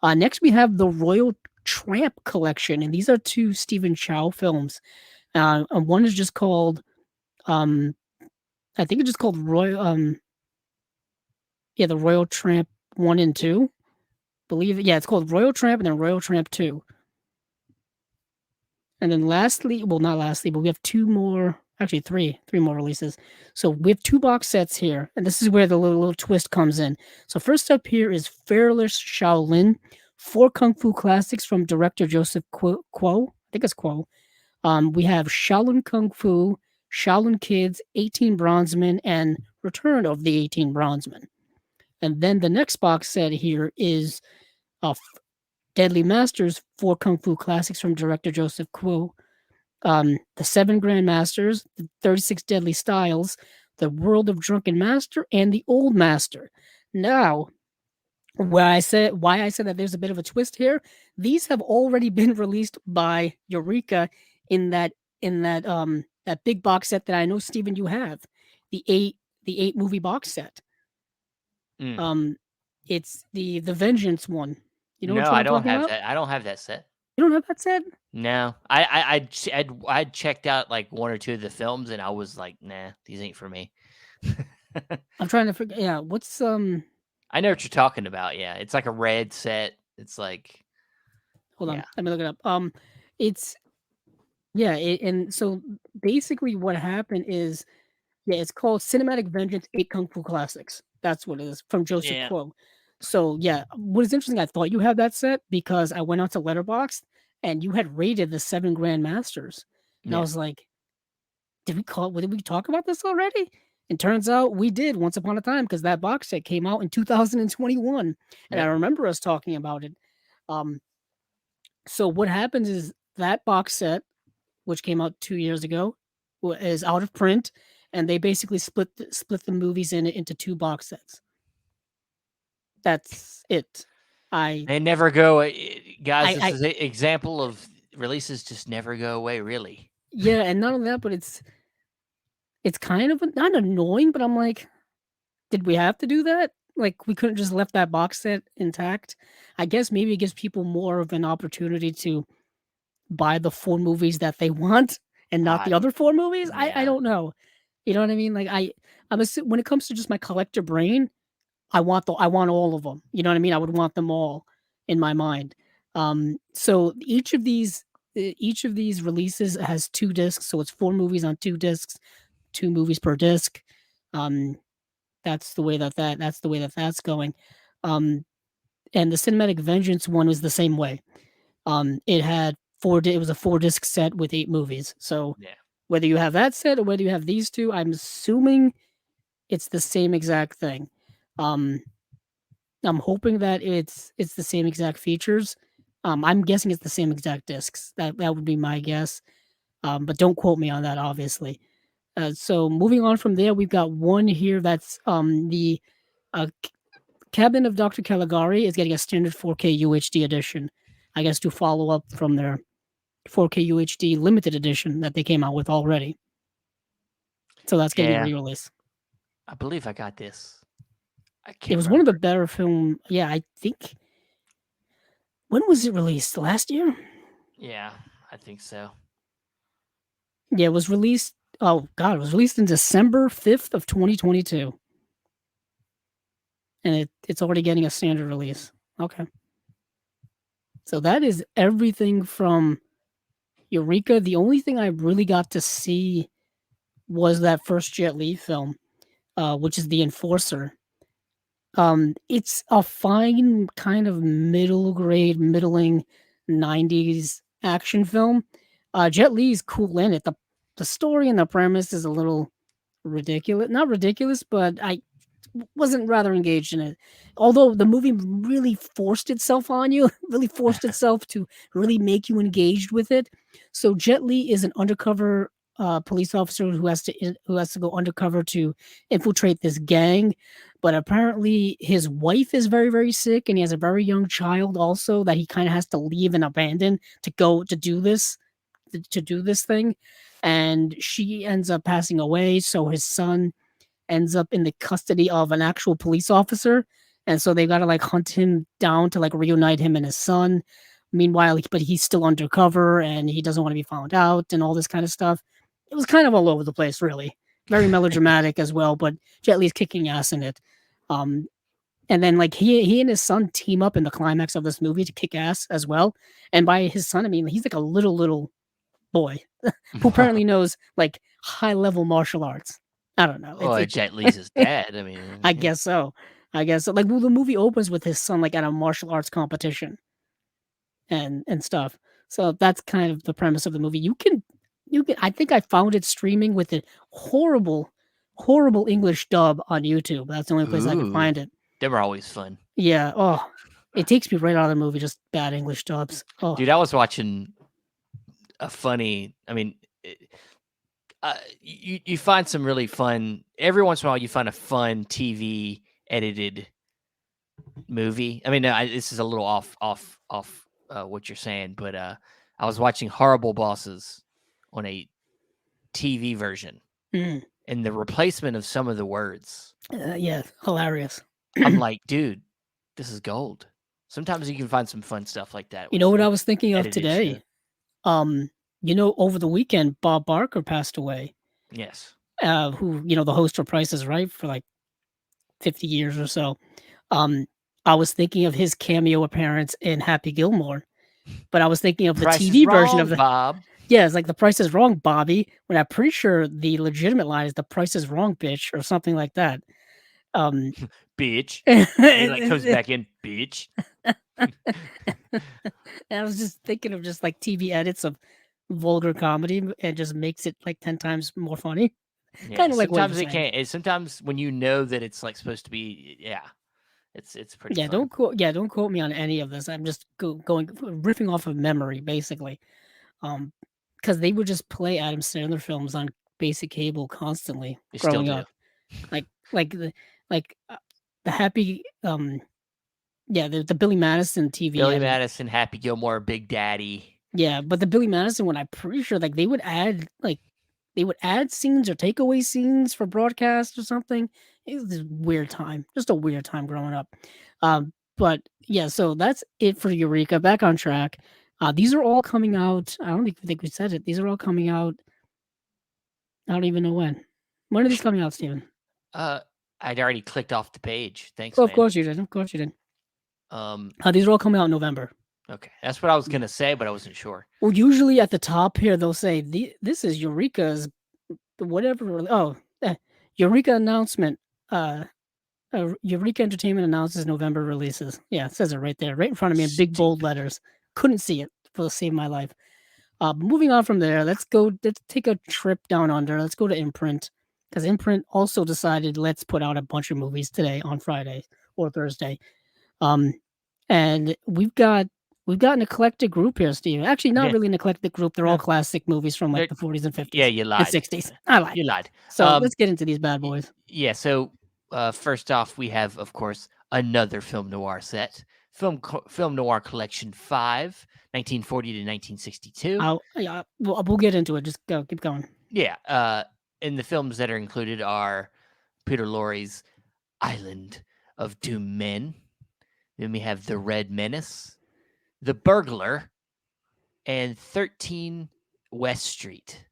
Next, we have the Royal Tramp Collection, and these are two Stephen Chow films. And one is just called, um, I think it's just called the Royal Tramp 1 and 2. Believe it. Yeah, it's called Royal Tramp and then Royal Tramp 2. And then lastly, well, not lastly, but we have two more, actually three more releases. So we have two box sets here, and this is where the little twist comes in. So first up here is Fearless Shaolin, four kung fu classics from director Joseph Kuo. I think it's Kuo. We have Shaolin Kung Fu, Shaolin Kids, 18 Bronzemen, and Return of the 18 Bronzemen. And then the next box set here is Deadly Masters, four kung fu classics from director Joseph Kuo. The Seven Grandmasters, the 36 Deadly Styles, the World of Drunken Master, and the Old Master. Now, why I said that there's a bit of a twist here, these have already been released by Eureka in that that big box set that I know, Steven, you have, the eight movie box set. Mm. It's the Vengeance one. You know which No, one I I'm don't talking have about? that. I don't have that set. You don't have that set? No, I'd checked out like one or two of the films, and I was like, nah, these ain't for me. I'm trying to forget. Yeah, what's I know what you're talking about. Yeah, it's like a red set. It's like, hold on, yeah, let me look it up. It's yeah, and so basically what happened is, yeah, it's called Cinematic Vengeance 8 Kung Fu Classics. That's what it is, from Joseph yeah, Kuo. So yeah, what is interesting, I thought you had that set because I went onto Letterboxd and you had rated the 7 Grandmasters. And I yeah, was like, did we talk about this already? And turns out we did once upon a time because that box set came out in 2021. And I yep, remember us talking about it. Um, so what happens is that box set, which came out 2 years ago, is out of print, and they basically split the movies into 2 box sets. That's it. I they never go. Guys, this I is an example of releases just never go away. Really, yeah, and not only that, but it's kind of not annoying, but I'm like, did we have to do that? Like, we couldn't just left that box set intact. I guess maybe it gives people more of an opportunity to buy the 4 movies that they want and not I the other 4 movies. I yeah, don't know. You know what I mean? Like when it comes to just my collector brain, I want all of them. You know what I mean? I would want them all in my mind. So each of these releases has 2 discs, so it's 4 movies on 2 discs, 2 movies per disc. Um, that's the way that's going. Um, and the Cinematic Vengeance one was the same way. It had it was a 4 disc set with 8 movies. So yeah. whether you have that set or whether you have these 2, I'm assuming it's the same exact thing. Um, I'm hoping that it's the same exact features. I'm guessing it's the same exact discs. That would be my guess. But don't quote me on that, obviously. So moving on from there, we've got one here that's the Cabinet of Dr. Caligari is getting a standard 4K UHD edition. I guess to follow up from their 4K UHD limited edition that they came out with already. So that's getting a Yeah, re-release. I believe I got this. I It can't was one of the remember. better film. Yeah, I think. When was it released? Last year? Yeah, I think so. Yeah, it was released. Oh God, it was released in December 5th of 2022, and it's already getting a standard release. Okay, so that is everything from Eureka. The only thing I really got to see was that first Jet Li film, which is The Enforcer. It's a fine kind of middle grade, middling '90s action film. Jet Li's cool in it. The story and the premise is a little ridiculous. Not ridiculous, but I wasn't rather engaged in it. Although the movie really forced itself on you, really forced itself to really make you engaged with it. So Jet Li is an undercover police officer who has to go undercover to infiltrate this gang. But apparently his wife is very, very sick, and he has a very young child also that he kind of has to leave and abandon to go to do this thing. And she ends up passing away. So his son ends up in the custody of an actual police officer, and so they gotta like hunt him down to like reunite him and his son. Meanwhile, but he's still undercover and he doesn't want to be found out and all this kind of stuff. It was kind of all over the place, really. Very melodramatic as well, but Jet Li's kicking ass in it. Um, and then like he and his son team up in the climax of this movie to kick ass as well. And by his son, I mean he's like a little boy who apparently knows like high level martial arts. I don't know. Oh, Jet Li's his dad. I mean, I yeah. guess so. I guess so. Like, well, the movie opens with his son like at a martial arts competition and stuff. So that's kind of the premise of the movie. You can. I think I found it streaming with a horrible English dub on YouTube. That's the only place I could Ooh, find it. them are always fun, Yeah. Oh, it takes me right out of the movie. Just bad English dubs. Oh, dude. I was watching a funny. I mean, you find some really fun. Every once in a while, you find a fun TV edited movie. I mean, this is a little off what you're saying, but I was watching Horrible Bosses on a TV version Mm. and the replacement of some of the words. Yeah, hilarious. I'm like, dude, this is gold. Sometimes you can find some fun stuff like that You know what I with was thinking of edited shows. today? Over the weekend, Bob Barker passed away. Yes. Who, the host for Price is Right for like 50 years or so. I was thinking of his cameo appearance in Happy Gilmore, but I was thinking of the Price is TV version of wrong, the. Bob. Yeah, it's like The Price is Wrong, Bobby. When I'm pretty sure the legitimate line is The Price is Wrong, bitch, or something like that. Bitch. and He like comes back in, bitch. I was just thinking of just like TV edits of vulgar comedy and just makes it like 10 times more funny. Yeah. Kind of like what you're Sometimes it saying. can't. Sometimes when you know that it's like supposed to be, it's pretty Yeah, fun. don't quote me on any of this. I'm just going riffing off of memory, basically. Because they would just play Adam Sandler films on basic cable constantly They still growing do. up, like the like the happy the Billy Madison TV Billy edit. Madison, Happy Gilmore, Big Daddy. Yeah, but the Billy Madison one, I'm pretty sure like they would add scenes or take away scenes for broadcast or something. It was this weird time, just a weird time growing up. But yeah, so that's it for Eureka. Back on track. These are all coming out. I don't even think we said it. These are all coming out. I don't even know when. When are these coming out, Steven? I'd already clicked off the page. Thanks, Oh, man. of course you did. Of course you did. These are all coming out in November. Okay, that's what I was gonna say, but I wasn't sure. Well, usually at the top here they'll say this is Eureka's whatever. Eureka announcement. Eureka Entertainment announces November releases. Yeah, it says it right there, right in front of me in big bold letters. Couldn't see it to save my life. Moving on from there, let's take a trip down under. Let's go to Imprint because Imprint also decided let's put out a bunch of movies today on Friday or Thursday. And we've got an eclectic group here, Steve. Actually, not really an eclectic group. They're all classic movies from like the 40s and 50s. Yeah, you lied. And 60s. I lied. You lied. So let's get into these bad boys. Yeah. So first off, we have, of course, another film noir set. Film Noir Collection 5, 1940 to 1962. We'll get into it. Just keep going. Yeah. And the films that are included are Peter Lorre's Island of Doomed Men. Then we have The Red Menace, The Burglar, and 13 West Street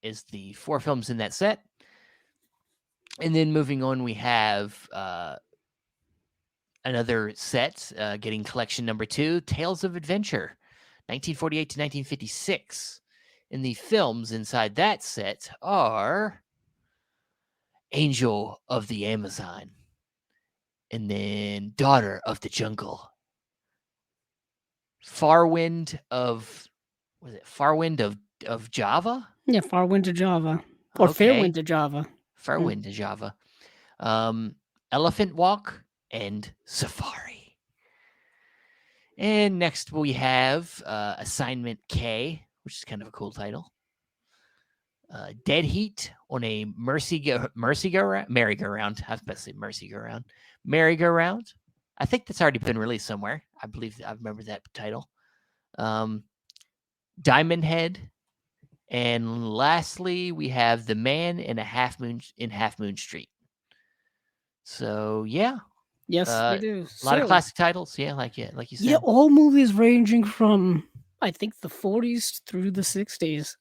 is the 4 films in that set. And then moving on, we have another set getting collection number 2, Tales of Adventure, 1948 to 1956. And the films inside that set are Angel of the Amazon, and then Daughter of the Jungle, Farwind of Java? Yeah, Farwind to Java. Or Fairwind to Java. Farwind to Java. Elephant Walk and Safari. And next we have Assignment K, which is kind of a cool title. Dead Heat on a merry-go-round. I was about to say merry-go-round. Merry-go-round. I think that's already been released somewhere. I believe I remember that title. Diamond Head. And lastly, we have The Man in Half Moon Street. So, yeah. Yes, we do. A lot of classic titles. Yeah, like you said. Yeah, all movies ranging from, I think, the 40s through the 60s.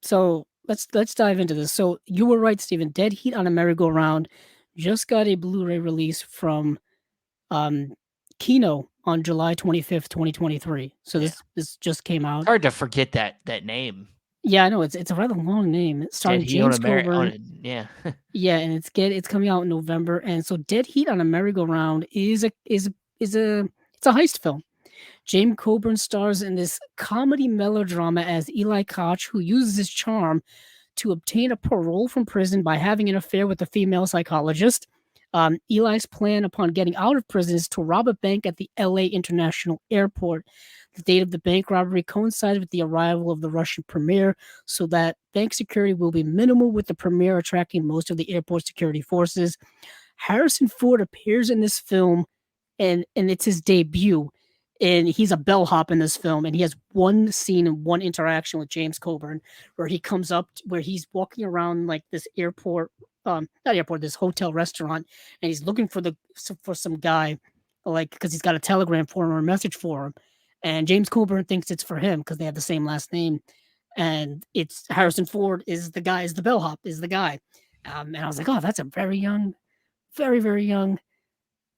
So let's dive into this. So you were right, Stephen. Dead Heat on a Merry-Go-Round just got a Blu-ray release from Kino on July 25th, 2023. So this just came out. It's hard to forget that name. Yeah, I know it's a rather long name. It's starring James Coburn. Yeah. Yeah, and it's coming out in November. And so Dead Heat on a Merry-Go-Round is a heist film. James Coburn stars in this comedy melodrama as Eli Koch, who uses his charm to obtain a parole from prison by having an affair with a female psychologist. Eli's plan upon getting out of prison is to rob a bank at the LA International Airport. The date of the bank robbery coincides with the arrival of the Russian premier, so that bank security will be minimal, with the premier attracting most of the airport security forces. Harrison Ford appears in this film, and it's his debut. and he's a bellhop in this film, and he has one scene and one interaction with James Coburn where he comes up where he's walking around like this airport, not airport, this hotel restaurant, and he's looking for some guy, like because he's got a telegram for him or a message for him, and James Coburn thinks it's for him because they have the same last name, and it's Harrison Ford is the guy, is the bellhop, is the guy, and I was like, oh, that's a very young, very young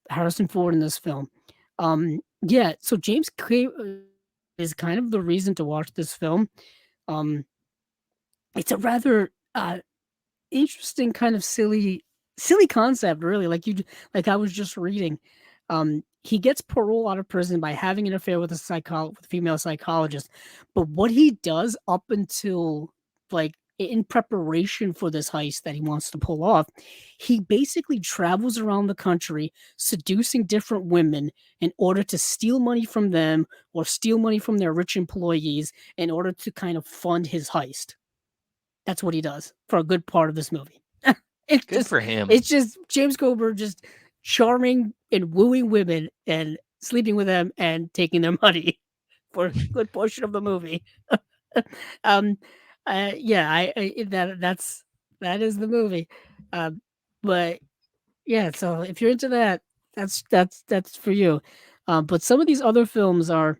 Harrison Ford in this film. Yeah, so James K is kind of the reason to watch this film. Um, it's a rather interesting kind of silly concept, really. Like I was just reading. He gets parole out of prison by having an affair with with a female psychologist. But what he does up until like in preparation for this heist that he wants to pull off, he basically travels around the country seducing different women in order to steal money from them or steal money from their rich employees in order to kind of fund his heist. That's what he does for a good part of this movie. it's Good just for him. it's just James Coburn just charming and wooing women and sleeping with them and taking their money for a good portion of the movie. um yeah, that is the movie. But yeah, so if you're into that, that's for you. But some of these other films are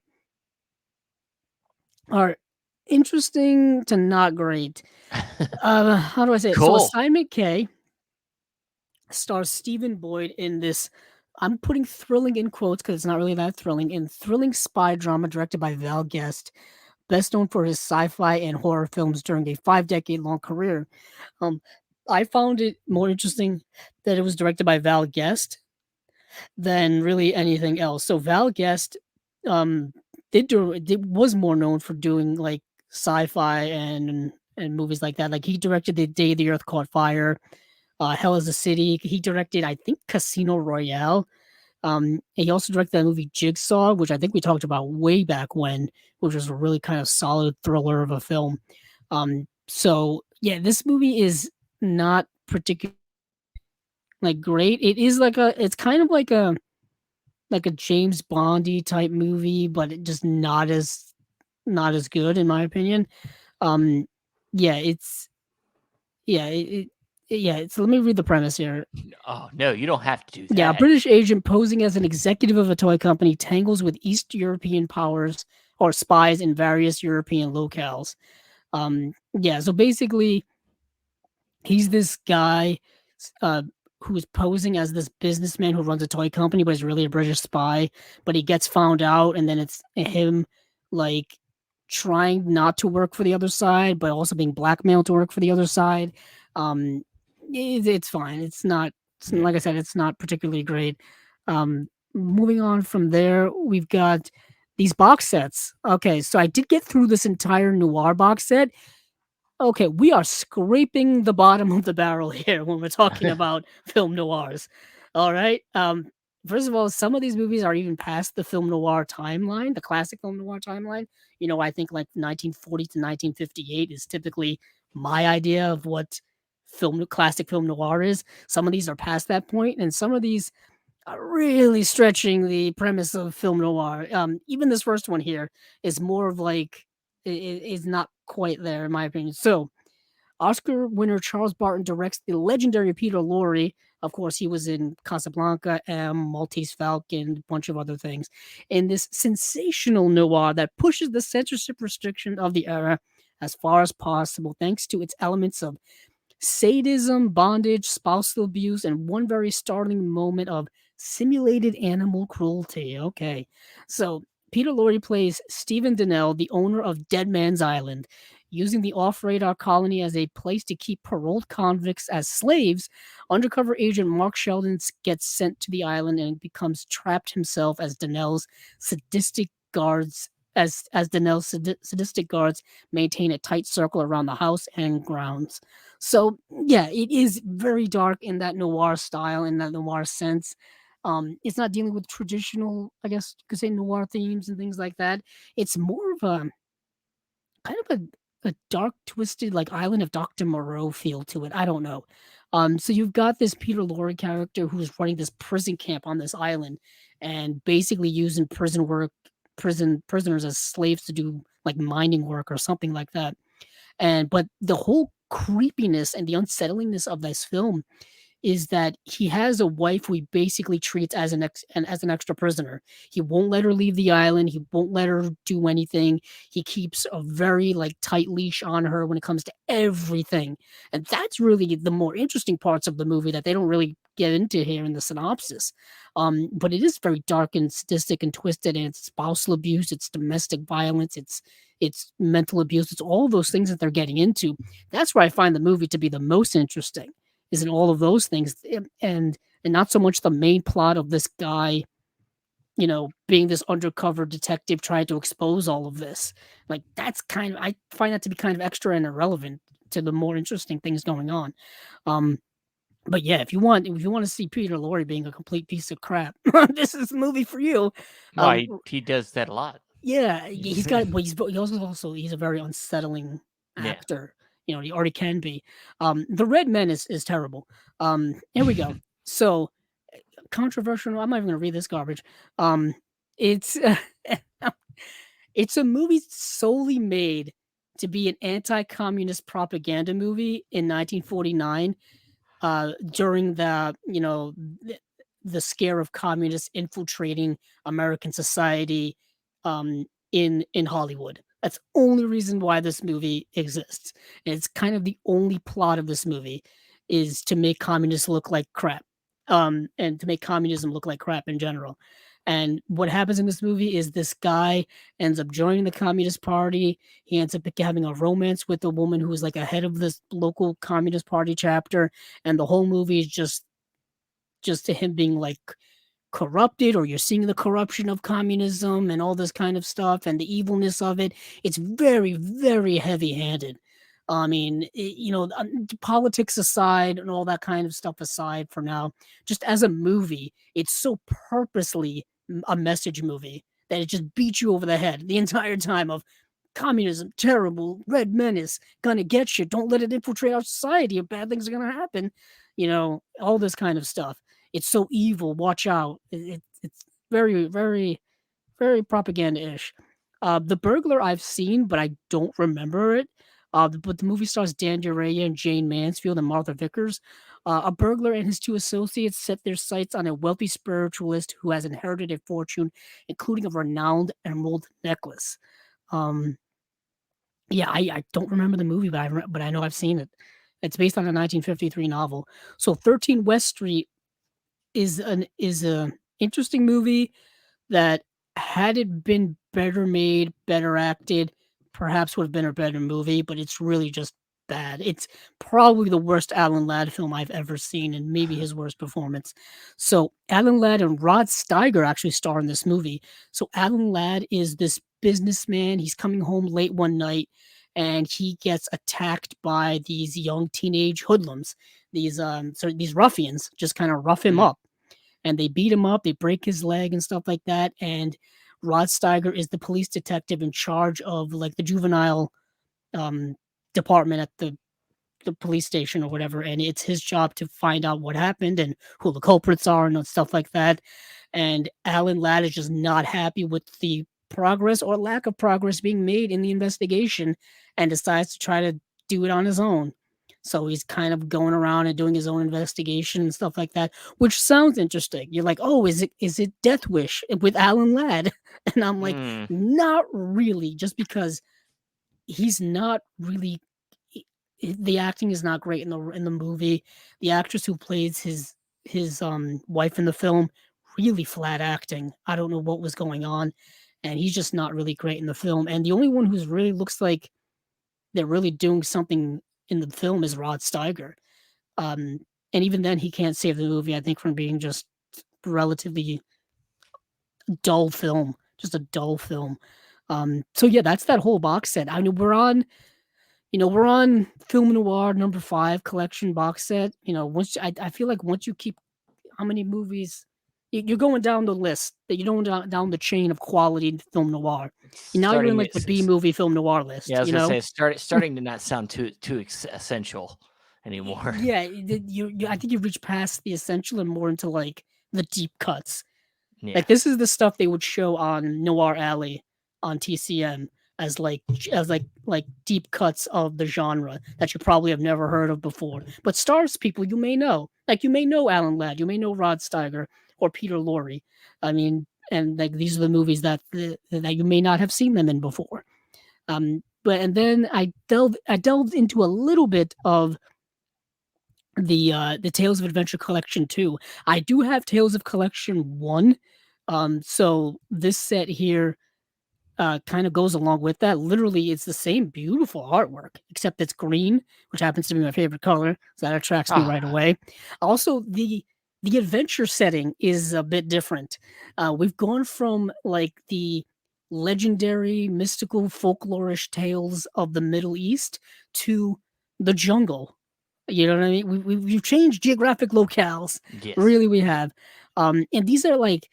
interesting to not great. How do I say it? So Cool. Assignment K stars Stephen Boyd in this. I'm putting thrilling in quotes because it's not really that thrilling. In thrilling spy drama directed by Val Guest, best known for his sci-fi and horror films during a 5-decade-long career. Um, I found it more interesting that it was directed by Val Guest than really anything else. So Val Guest, um, was more known for doing like sci-fi and movies like that. Like he directed The Day the Earth Caught Fire, Hell is a City. He directed, I think, Casino Royale. He also directed that movie Jigsaw, which I think we talked about way back when, which was a really kind of solid thriller of a film. So yeah, this movie is not particularly like great. It's kind of like a James Bondy type movie, but it just not as good in my opinion. Um, yeah, it's yeah, so let me read the premise here. Oh no, you don't have to do Yeah, a that. British agent posing as an executive of a toy company tangles with East European powers or spies in various European locales. Yeah, so basically, he's this guy uh, who's posing as this businessman who runs a toy company, but he's really a British spy. But he gets found out, and then it's him like trying not to work for the other side, but also being blackmailed to work for the other side. Um, it's fine. Yeah. Like I said, it's not particularly great. Moving on from there, we've got these box sets. Okay, so I did get through this entire noir box set. Okay, we are scraping the bottom of the barrel here when we're talking about film noirs. All right. First of all, some of these movies are even past the film noir timeline, the classic film noir timeline. I think like 1940 to 1958 is typically my idea of what classic film noir is. Some of these are past that point, and some of these are really stretching the premise of film noir. Even this first one here is more of like is not quite there in my opinion. So Oscar winner Charles Barton directs the legendary Peter Lorre. Of course, he was in Casablanca, Maltese Falcon, a bunch of other things. In this sensational noir that pushes the censorship restriction of the era as far as possible, thanks to its elements of sadism, bondage, spousal abuse, and one very startling moment of simulated animal cruelty. Okay. So Peter Lorre plays Stephen Donnell, the owner of Dead Man's Island. Using the off radar colony as a place to keep paroled convicts as slaves, undercover agent Mark Sheldon gets sent to the island and becomes trapped himself as Donnell's sadistic guards. As Donnell's sadistic guards maintain a tight circle around the house and grounds. So yeah, it is very dark in that noir style, in that noir sense. It's not dealing with traditional, I guess you could say, noir themes and things like that. It's more of a kind of a dark, twisted, like Island of Dr. Moreau feel to it. I don't know. So you've got this Peter Lorre character who's running this prison camp on this island and basically using prison work prisoners as slaves to do like mining work or something like that. And but the whole creepiness and the unsettlingness of this film is that he has a wife who he basically treats as as an extra prisoner. He won't let her leave the island. He won't let her do anything. He keeps a very like tight leash on her when it comes to everything. And that's really the more interesting parts of the movie that they don't really get into here in the synopsis. But it is very dark and sadistic and twisted, and it's spousal abuse, it's domestic violence, it's mental abuse, it's all those things that they're getting into. That's where I find the movie to be the most interesting, is in all of those things, and not so much the main plot of this guy, being this undercover detective trying to expose all of this. Like that's kind of, I find that to be kind of extra and irrelevant to the more interesting things going on. Um, but yeah, if you want to see Peter Lorre being a complete piece of crap, this is the movie for you. Well, Um, he does that a lot. yeah, he's got, but he's a very unsettling Yeah. actor. He already can be. The Red Men is terrible. Here we go. So controversial. I'm not even gonna read this garbage. It's it's a movie solely made to be an anti-communist propaganda movie in 1949, during the scare of communists infiltrating American society, in Hollywood. That's the only reason why this movie exists. And it's kind of the only plot of this movie is to make communists look like crap, and to make communism look like crap in general. And what happens in this movie is this guy ends up joining the Communist Party. He ends up having a romance with a woman who is like a head of this local Communist Party chapter, and the whole movie is just to him being like corrupted, or you're seeing the corruption of communism and all this kind of stuff and the evilness of it. It's very, very heavy handed. I mean, politics aside and all that kind of stuff aside for now, just as a movie, it's so purposely a message movie that it just beats you over the head the entire time of communism, terrible, red menace, gonna get you. Don't let it infiltrate our society or bad things are gonna happen. All this kind of stuff. It's so evil. Watch out. It's very, very, very propaganda-ish. The Burglar I've seen, but I don't remember it. But the movie stars Dan Urea and Jane Mansfield and Martha Vickers. A burglar and his two associates set their sights on a wealthy spiritualist who has inherited a fortune, including a renowned emerald necklace. Um, yeah, I don't remember the movie, but I know I've seen it. It's based on a 1953 novel. So 13 West Street is a interesting movie that, had it been better made, better acted, perhaps would have been a better movie, but it's really just bad. It's probably the worst Alan Ladd film I've ever seen, and maybe his worst performance. So Alan Ladd and Rod Steiger actually star in this movie. So Alan Ladd is this businessman. He's coming home late one night and he gets attacked by these young teenage hoodlums. These ruffians just kind of rough him Mm. up, and they beat him up, they break his leg and stuff like that. And Rod Steiger is the police detective in charge of like the juvenile um, department at the police station or whatever, and it's his job to find out what happened and who the culprits are and stuff like that. And Alan Ladd is just not happy with the progress or lack of progress being made in the investigation, and decides to try to do it on his own. So he's kind of going around and doing his own investigation and stuff like that, which sounds interesting. You're like, oh, is it Death Wish with Alan Ladd? And I'm like, Mm. not really, just because he's not really, the acting is not great in the movie. The actress who plays his wife in the film, really flat acting. I don't know what was going on, and he's just not really great in the film. And the only one who's really looks like they're really doing something in the film is Rod Steiger. Um, and even then, he can't save the movie, I think, from being just relatively dull film, just a dull film. So yeah, that's that whole box set. I mean, we're on Film Noir #5 collection box set. Once I feel like once you keep, how many movies, you're going down the list, that you're going down the chain of quality film noir. And now you're in Starting like the it's, B movie film noir yeah, I list. was gonna say starting to not sound too essential anymore. Yeah, I think you've reached past the essential and more into like the deep cuts. Like Yeah. this is the stuff they would show on Noir Alley on TCM as like deep cuts of the genre that you probably have never heard of before. But stars people you may know. Like you may know Alan Ladd, you may know Rod Steiger or Peter Lorre. I mean, and like these are the movies that you may not have seen them in before. But and then I delved into a little bit of the Tales of Adventure Collection 2. I do have Tales of Collection 1. So this set here kind of goes along with that. Literally, it's the same beautiful artwork, except it's green, which happens to be my favorite color, so that attracts me right Ah. away. Also, the adventure setting is a bit different. We've gone from like the legendary, mystical, folklorish tales of the Middle East to the jungle. You know what I mean? We've changed geographic locales. Yes. Really, we have. And these are like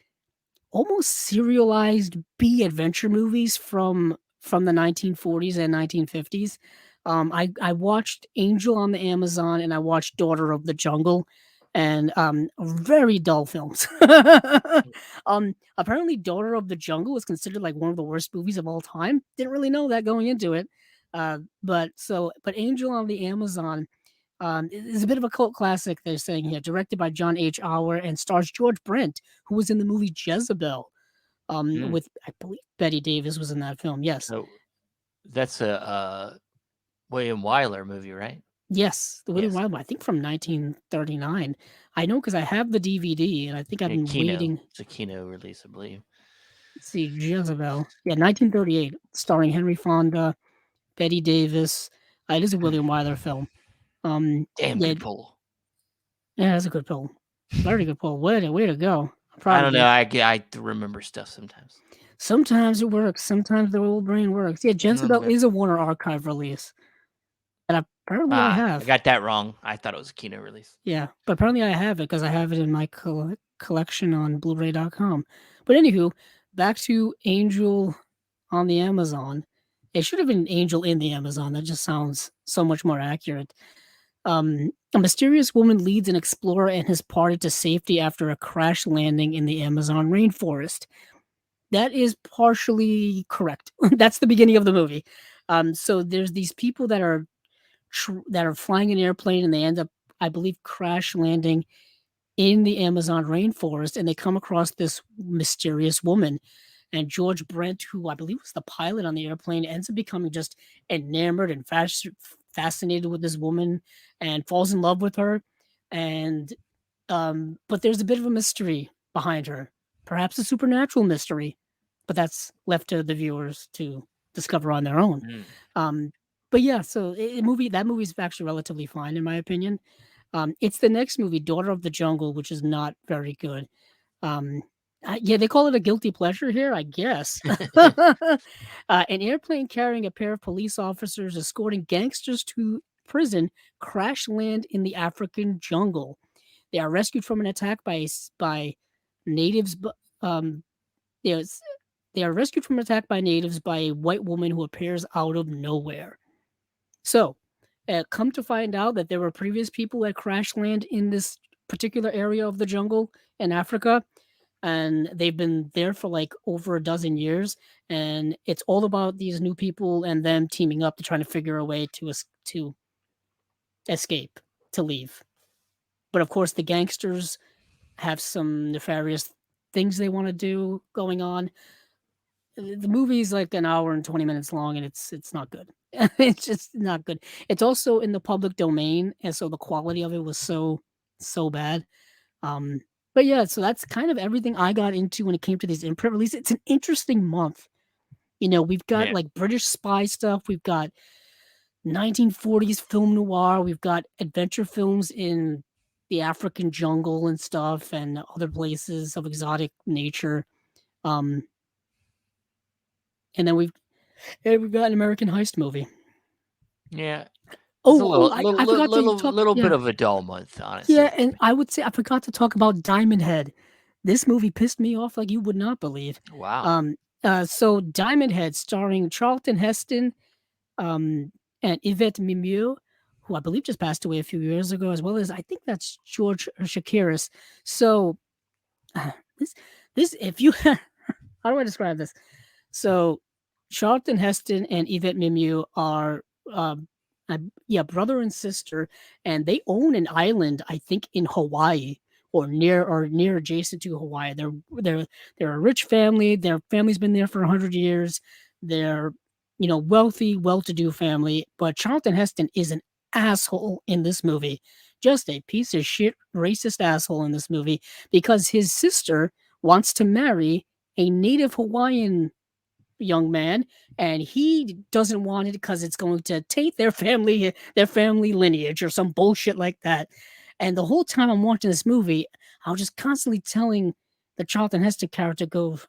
almost serialized B adventure movies from the 1940s and 1950s. I watched Angel on the Amazon and I watched Daughter of the Jungle, and very dull films. Apparently, Daughter of the Jungle is considered like one of the worst movies of all time. Didn't really know that going into it. But Angel on the Amazon is a bit of a cult classic, they're saying here, directed by John H. Auer and stars George Brent, who was in the movie Jezebel, Mm. with, I believe, Betty Davis was in that film. Yes. So that's a William Wyler movie, right? Yes. The Willy Yes. Wildman, I think from 1939. I know because I have the DVD and I think I've Yeah, been Kino. waiting. It's a Kino release, I believe. Let's see, Jezebel. Yeah, 1938, starring Henry Fonda, Betty Davis. It is a William Wyler film. Damn Yeah, good pull. yeah, that's a good pull. Very good pull. Way to go. I'm I proud don't of know. you. I remember stuff sometimes. Sometimes it works, sometimes the old brain works. Yeah, Jezebel Mm, is a Warner Archive release, and apparently I I have. got that wrong. I thought it was a Kino release. Yeah, but apparently I have it because I have it in my collection on Blu-ray.com. But anywho, back to Angel on the Amazon. It should have been Angel in the Amazon. That just sounds so much more accurate. A mysterious woman leads an explorer and his party to safety after a crash landing in the Amazon rainforest. That is partially correct. That's the beginning of the movie. So there's these people that are flying an airplane and they end up, I believe, crash landing in the Amazon rainforest, and they come across this mysterious woman. And George Brent, who I believe was the pilot on the airplane, ends up becoming just enamored and fascinated with this woman and falls in love with her. And but there's a bit of a mystery behind her, perhaps a supernatural mystery, but that's left to the viewers to discover on their own. Mm. Um, but yeah, so that movie's actually relatively fine in my opinion. It's the next movie, Daughter of the Jungle, which is not very good. Um, yeah, they call it a guilty pleasure here, I guess. An airplane carrying a pair of police officers escorting gangsters to prison crash land in the African jungle. They are rescued from an attack by natives. Um, yes, they are rescued from an attack by natives by a white woman who appears out of nowhere. So, come to find out that there were previous people that crash land in this particular area of the jungle in Africa, and they've been there for like over a dozen years. And it's all about these new people and them teaming up to try to figure a way to escape, to leave. But of course, the gangsters have some nefarious things they want to do going on. The movie's like an hour and 20 minutes long and it's not good. It's just not good. It's also in the public domain, and so the quality of it was so bad. Um, but yeah, so that's kind of everything I got into when it came to these imprint releases. It's an interesting month. You know, we've got Yeah. like British spy stuff, we've got 1940s film noir, we've got adventure films in the African jungle and stuff and other places of exotic nature. Um, and then we've got an American heist movie. Yeah. It's a Oh, I forgot to talk. little bit Yeah, of a dull month, yeah, honestly. and I would say I forgot to talk about Diamond Head. This movie pissed me off like you would not believe. Wow. Um, so Diamond Head, starring Charlton Heston, um, and Yvette Mimieux, who I believe just passed away a few years ago, as well as I think that's George Shakiris. So this This, if you, how do I describe this? So, Charlton Heston and Yvette Mimieux are, um, yeah, brother and sister, and they own an island, I think, in Hawaii or near adjacent to Hawaii. They're a rich family. Their family's been there for 100 years. They're wealthy, well-to-do family. But Charlton Heston is an asshole in this movie, just a piece of shit, racist asshole in this movie because his sister wants to marry a native Hawaiian young man, and he doesn't want it because it's going to taint their family lineage or some bullshit like that. And the whole time I'm watching this movie, I was just constantly telling the Charlton Heston character to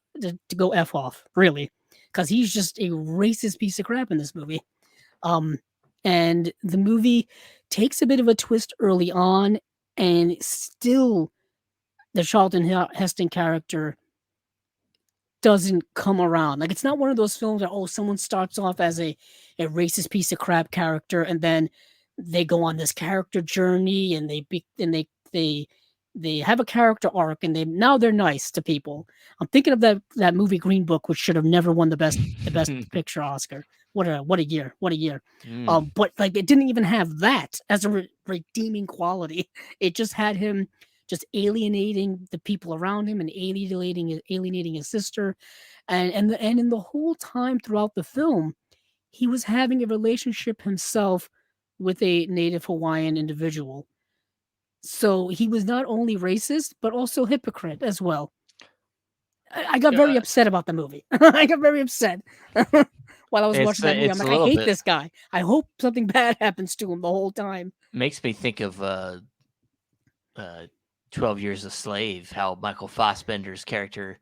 go f off, really, because he's just a racist piece of crap in this movie. Um, and the movie takes a bit of a twist early on, and still the Charlton Heston character doesn't come around. Like, it's not one of those films that, oh, someone starts off as a racist piece of crap character and then they go on this character journey and they have a character arc and they're nice to people. I'm thinking of that movie Green Book, which should have never won the best picture Oscar. What a year. What a year. Mm. But like, it didn't even have that as a redeeming quality. It just had him just alienating the people around him and alienating his sister, and in the whole time throughout the film, he was having a relationship himself with a native Hawaiian individual. So he was not only racist but also hypocrite as well. I got very Uh, upset about the movie. I got very upset while I was watching that movie. I'm it's a like, I little hate bit this guy. I hope something bad happens to him the whole time. makes me think of uh 12 Years a Slave, how Michael Fassbender's character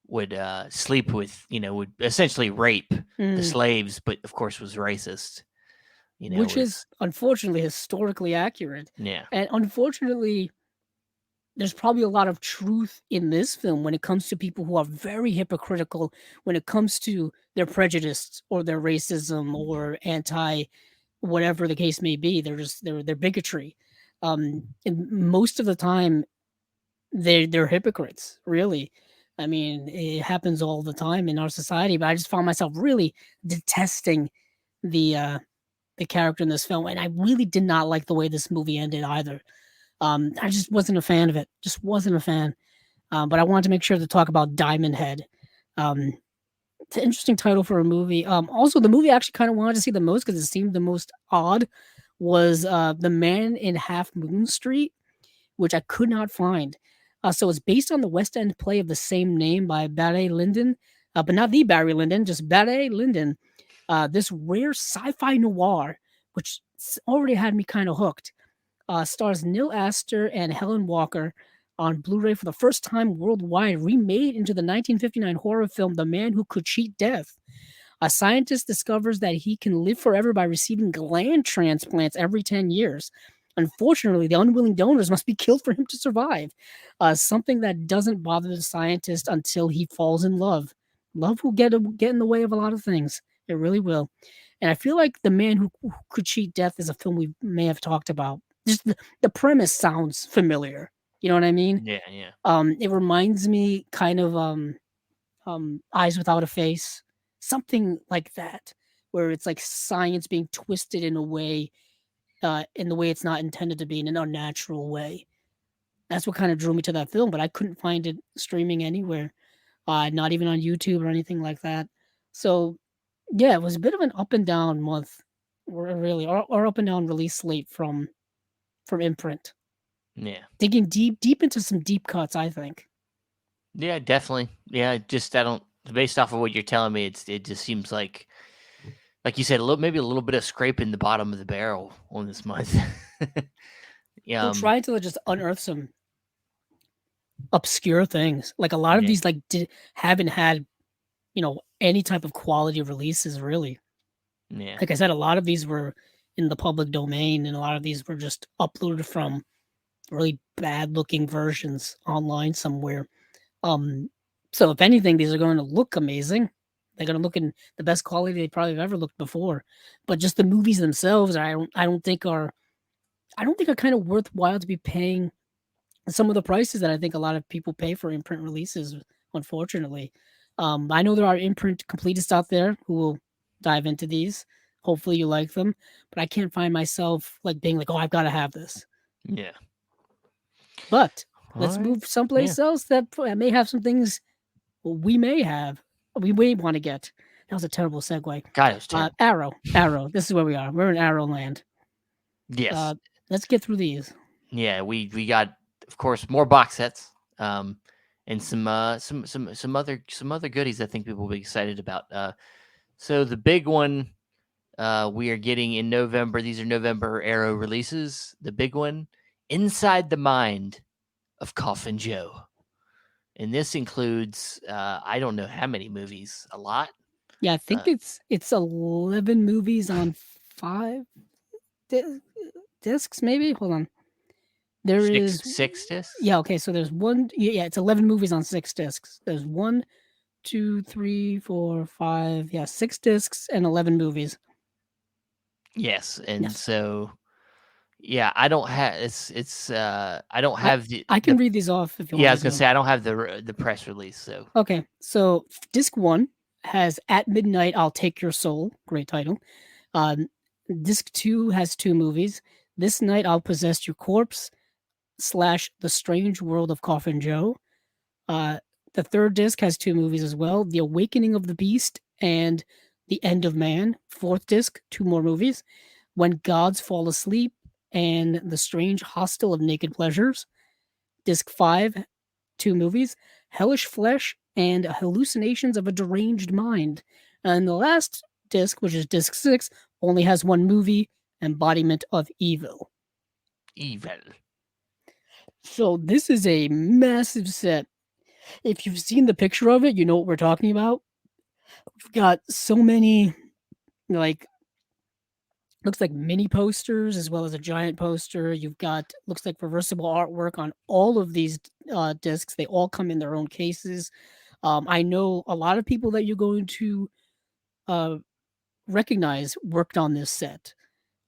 would sleep with, would essentially rape the Mm. slaves, but of course was racist. Which Was is unfortunately historically accurate. yeah. And unfortunately, there's probably a lot of truth in this film when it comes to people who are very hypocritical when it comes to their prejudice or their racism or anti whatever the case may be. They're bigotry. And most of the time they're hypocrites, really. I mean, it happens all the time in our society, but I just found myself really detesting the uh the character in this film, and I really did not like the way this movie ended either. I just wasn't a fan of it. Just wasn't a fan. But I wanted to make sure to talk about Diamond Head. Um, it's an interesting title for a movie. Also, the movie I actually kind of wanted to see the most because it seemed the most odd was The Man in Half Moon Street, which I could not find. So it's based on the West End play of the same name by Barry Lyndon, but not the Barry Lyndon, just Barry Lyndon. This rare sci-fi noir, which already had me kind of hooked, stars Neil Astor and Helen Walker on Blu-ray for the first time worldwide, remade into the 1959 horror film The Man Who Could Cheat Death. A scientist discovers that he can live forever by receiving gland transplants every 10 years. Unfortunately, the unwilling donors must be killed for him to survive. Something that doesn't bother the scientist until he falls in love. Love will get in the way of a lot of things. It really will. And I feel like The Man Who Could Cheat Death is a film we may have talked about. Just the premise sounds familiar. You know what I mean? Yeah, yeah. It reminds me kind of Eyes Without a Face, something like that, where it's like science being twisted in the way it's not intended to be, in an unnatural way. That's what kind of drew me to that film, but I couldn't find it streaming anywhere, not even on YouTube or anything like that. So, yeah, it was a bit of an up and down month, really, or up and down release slate from Imprint. Yeah. Digging deep into some deep cuts, I think. Yeah, definitely. Yeah, just I don't based off of what you're telling me, it just seems like you said, maybe a little bit of scraping the bottom of the barrel on this month. Yeah, We're trying to just unearth some obscure things. Like, a lot of yeah, these haven't had, any type of quality releases, really. yeah, Like I said, a lot of these were in the public domain, and a lot of these were just uploaded from really bad looking versions online somewhere. Um, so if anything, these are going to look amazing. They're going to look in the best quality they probably have ever looked before. But just the movies themselves, I don't think are kind of worthwhile to be paying some of the prices that I think a lot of people pay for imprint releases. unfortunately. I know there are Imprint completists out there who will dive into these. Hopefully you like them, but I can't find myself like being like, oh, I've got to have this. Yeah. But All let's right. move Yeah. someplace else that may have some things we may want to get. That was a terrible segue. God, it was terrible. Arrow. This is where we are. We're in Arrow land. Yes. Let's get through these. Yeah. We got, of course, more box sets. And some other goodies I think people will be excited about. So the big one we are getting in November. These are November Arrow releases. The big one, Inside the Mind of Coffin Joe. And this includes I don't know how many movies. A lot. Yeah, I think it's 11 movies on 5 discs, maybe. Hold on. There is Six discs. yeah. Okay, so there's one. Yeah, it's 11 movies on 6 discs. There's 1, 2, 3, 4, 5. Yeah, 6 discs and 11 movies. Yes, and Yes, so yeah, I don't have it's I don't I have I the can read these off if you yeah, want I me was gonna to. say I don't have the press release, so Okay, so disc 1 has At Midnight I'll Take Your Soul. Great title. Um, disc 2 has 2 movies. This Night I'll Possess Your Corpse / The Strange World of Coffin Joe. Uh, the third disc has 2 movies as well: The Awakening of the Beast and The End of Man. Fourth disc, 2 more movies: When Gods Fall Asleep and The Strange Hostel of Naked Pleasures. Disc 5, 2 movies: Hellish Flesh and Hallucinations of a Deranged Mind. And the last disc, which is disc 6, only has 1 movie: Embodiment of Evil. evil. So this is a massive set. If you've seen the picture of it, you know what we're talking about. We've got so many, like, looks like mini posters as well as a giant poster. You've got, looks like reversible artwork on all of these discs. They all come in their own cases. I know a lot of people that you're going to uh, recognize worked on this set.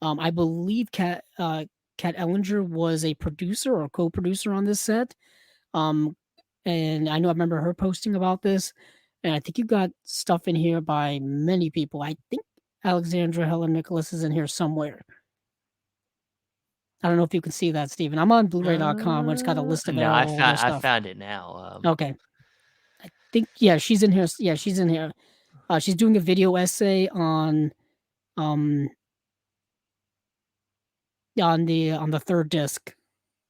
I believe Kat Ellinger was a producer or co-producer on this set. Um, and I know I remember her posting about this. And I think you got stuff in here by many people. I think Alexandra Helen Nicholas is in here somewhere. I don't know if you can see that, Steven. I'm on Blu-ray.com, where it's got a list of No, all their I stuff. found it now. Okay. I think, yeah, she's in here. Yeah, she's in here. She's doing a video essay um on the third disc.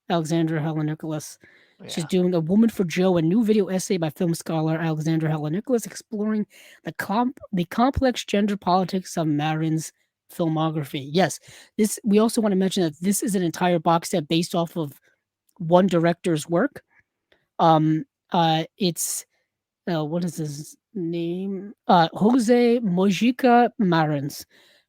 Alexandra Helen Nicholas. She's Yeah. doing A Woman for Joe, a new video essay by film scholar Alexandra Helen Nicholas exploring the complex gender politics of Marin's filmography. Yes, this we also want to mention that this is an entire box set based off of one director's work. It's what is his name? Jose Mojica Marins,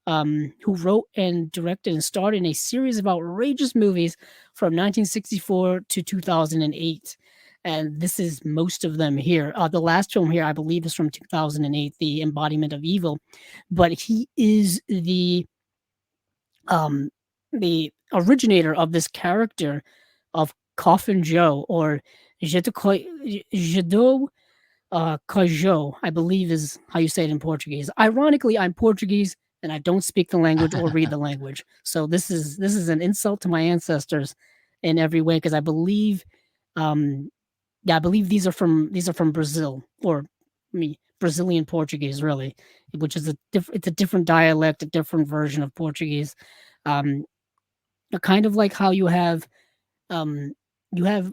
who wrote and directed and starred in a series of outrageous movies from 1964 to 2008. And this is most of them here. The last film here, I believe, is from 2008, The Embodiment of Evil. But he is um, the originator of this character of Coffin Joe, or Jado Cajou, I believe is how you say it in Portuguese. Ironically, I'm Portuguese and I don't speak the language or read the language. So this is an insult to my ancestors in every way, because I believe um yeah, I believe these are from Brazil, or Brazilian Portuguese, really, which is it's a different dialect, a different version of Portuguese. Um kind of like how um you have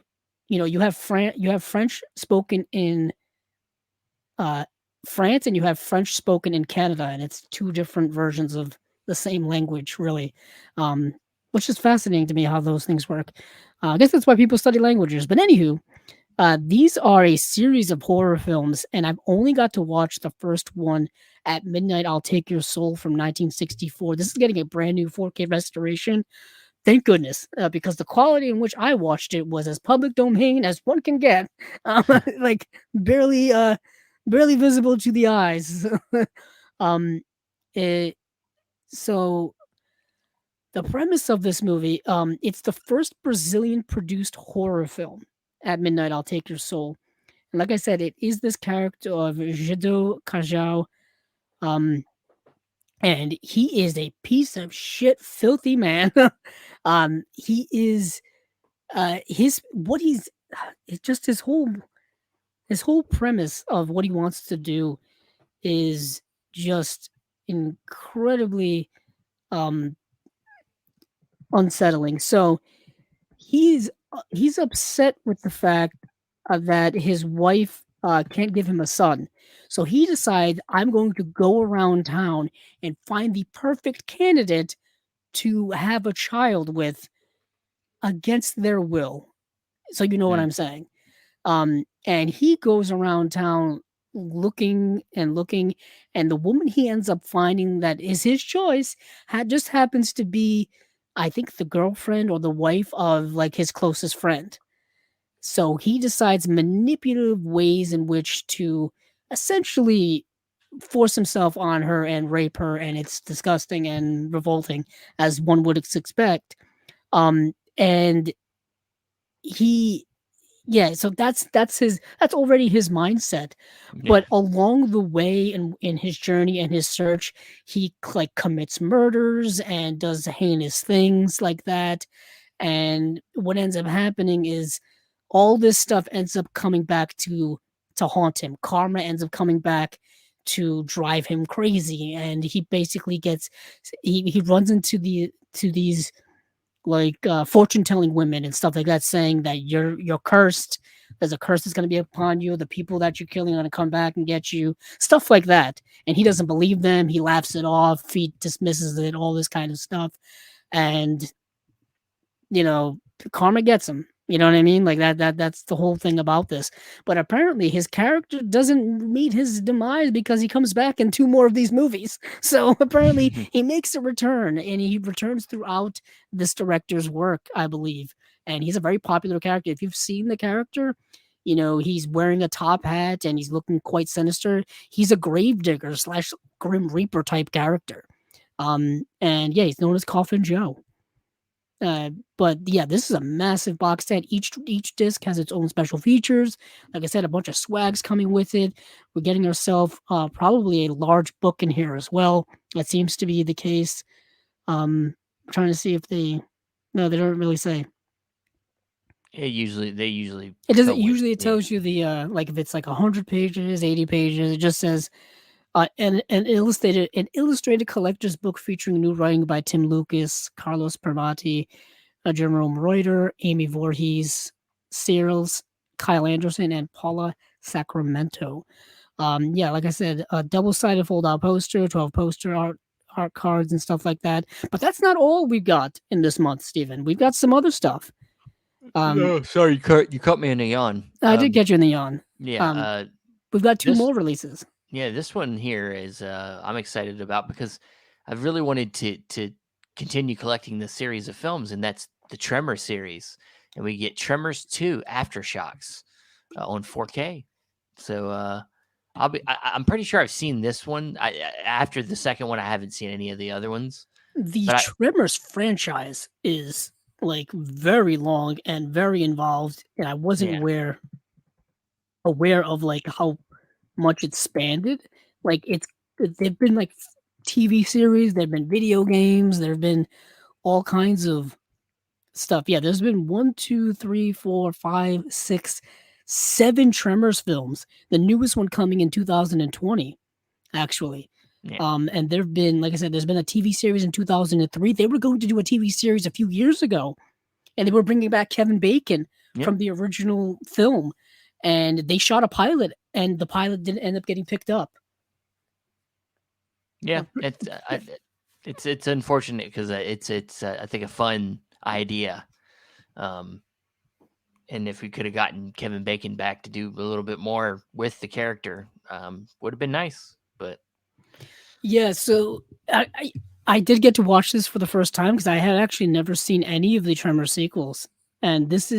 you have French spoken in uh, France, and you have French spoken in Canada, and it's 2 different versions of the same language, really, um, which is fascinating to me how those things work. I guess that's why people study languages. But anywho, these are a series of horror films, and I've only got to watch the first one, At Midnight I'll Take Your Soul, from 1964. This is getting a brand new 4K restoration. Thank goodness, because the quality in which I watched it was as public domain as one can get, like barely visible to the eyes. um, it, so the premise of this movie, it's the first Brazilian produced horror film. At Midnight I'll Take Your Soul. And like I said, it is this character of Jido Kajao. Um, and he is a piece of shit, filthy man. He is his what he's it's just his whole premise of what he wants to do is just incredibly um unsettling. So he's upset with the fact that his wife can't give him a son. So he decides, I'm going to go around town and find the perfect candidate to have a child with against their will. So you know what Mm. I'm saying. And he goes around town looking and looking, and the woman he ends up finding that is his choice just happens to be, I think, the girlfriend or the wife of like his closest friend. So he decides manipulative ways in which to essentially force himself on her and rape her, and it's disgusting and revolting, as one would expect. And he yeah, so that's already his mindset. Yeah. But along the way in his journey and his search, he like commits murders and does heinous things like that. And what ends up happening is all this stuff ends up coming back to haunt him. Karma ends up coming back to drive him crazy, and he basically gets he runs into these like fortune telling women and stuff like that, saying that you're cursed. There's a curse that's going to be upon you. The people that you're killing are going to come back and get you. Stuff like that. And he doesn't believe them. He laughs it off. He dismisses it. All this kind of stuff. And karma gets him. You know what I mean? Like that's the whole thing about this. But apparently his character doesn't meet his demise because he comes back in two more of these movies. So apparently he makes a return, and he returns throughout this director's work, I believe. And he's a very popular character. If you've seen the character, he's wearing a top hat and he's looking quite sinister. He's a gravedigger slash Grim Reaper type character. And yeah, he's known as Coffin Joe. But yeah, this is a massive box set. Each disc has its own special features. Like I said, a bunch of swags coming with it. We're getting ourselves probably a large book in here as well. That seems to be the case. I'm trying to see if no, they don't really say. They usually It doesn't tell what. usually. It Yeah. tells you the like if it's like 100 pages, 80 pages. It just says an illustrated collector's book featuring new writing by Tim Lucas, Carlos Permati, Jerome Reuter, Amy Voorhees, Searles, Kyle Anderson, and Paula Sacramento. Yeah, like I said, a double-sided fold-out poster, 12 poster art cards and stuff like that. But that's not all we've got in this month, Stephen. We've got some other stuff. No, sorry, you cut me in a yawn. I did get you in the yawn. Yeah. We've got two This more releases. Yeah, this one here is I'm excited about because I've really wanted to continue collecting the series of films, and that's the Tremor series, and we get Tremors 2 Aftershocks on 4K. So I'm pretty sure I've seen this one. After the second one, I haven't seen any of the other ones. The But Tremors franchise is like very long and very involved, and I wasn't yeah, aware of like how much it's spanned. Like there've been like TV series, there've been video games, there've been all kinds of stuff. Yeah, there's been 1, 2, 3, 4, 5, 6, 7 Tremors films. The newest one coming in 2020, actually. yeah, And there've been, like I said, there's been a TV series in 2003. They were going to do a TV series a few years ago, and they were bringing back Kevin Bacon yep, from the original film, and they shot a pilot, and the pilot didn't end up getting picked up. yeah. It's unfortunate because it's I think a fun idea. And if we could have gotten Kevin Bacon back to do a little bit more with the character, would have been nice. But Yeah, so I did get to watch this for the first time because I had actually never seen any of the Tremor sequels, and this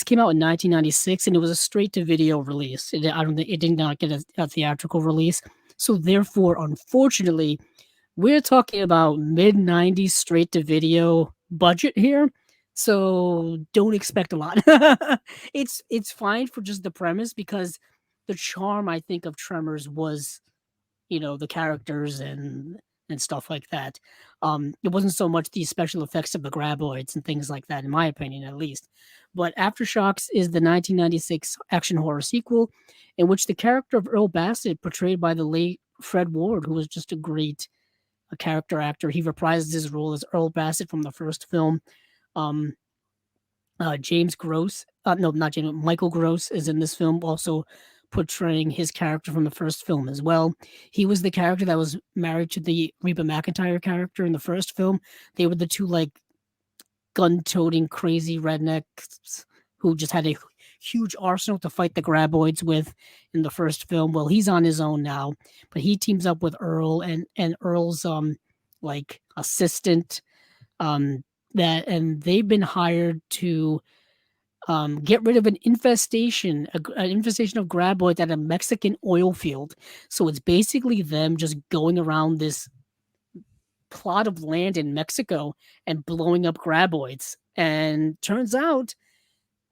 came out in 1996, and it was a straight to video release. I don't think it did not get a theatrical release, so therefore, unfortunately, we're talking about mid 90s straight to video budget here. So don't expect a lot. It's fine for just the premise because the charm I think of Tremors was, the characters and stuff like that. It wasn't so much the special effects of the graboids and things like that, in my opinion, at least. But Aftershocks is the 1996 action horror sequel, in which the character of Earl Bassett, portrayed by the late Fred Ward, who was just a character actor, he reprises his role as Earl Bassett from the first film. Um, James Gross, no, not James, Michael Gross is in this film, also portraying his character from the first film as well. He was the character that was married to the Reba McEntire character in the first film. They were the two like gun-toting crazy rednecks who just had a huge arsenal to fight the graboids with in the first film. Well, he's on his own now, but he teams up with Earl and Earl's like assistant and they've been hired to get rid of an infestation of graboids at a Mexican oil field. So it's basically them just going around this plot of land in Mexico and blowing up graboids. And turns out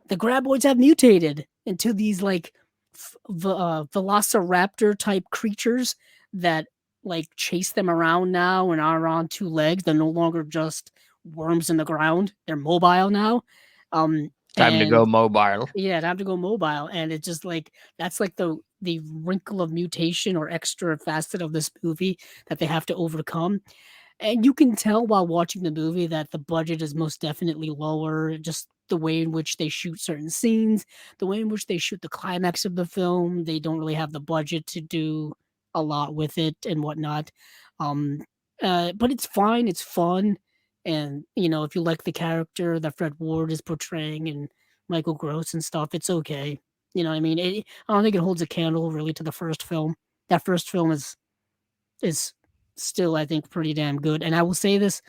the graboids have mutated into these like velociraptor type creatures that like chase them around now and are on two legs. They're no longer just worms in the ground. They're mobile now. Time to go mobile. Yeah, time to go mobile. And it's just like that's like the wrinkle of mutation or extra facet of this movie that they have to overcome. And you can tell while watching the movie that the budget is most definitely lower, just the way in which they shoot certain scenes, the way in which they shoot the climax of the film. They don't really have the budget to do a lot with it and whatnot. But it's fine, it's fun. And, if you like the character that Fred Ward is portraying and Michael Gross and stuff, it's okay. You know what I mean? I don't think it holds a candle really to the first film. That first film is still, I think, pretty damn good. And I will say this,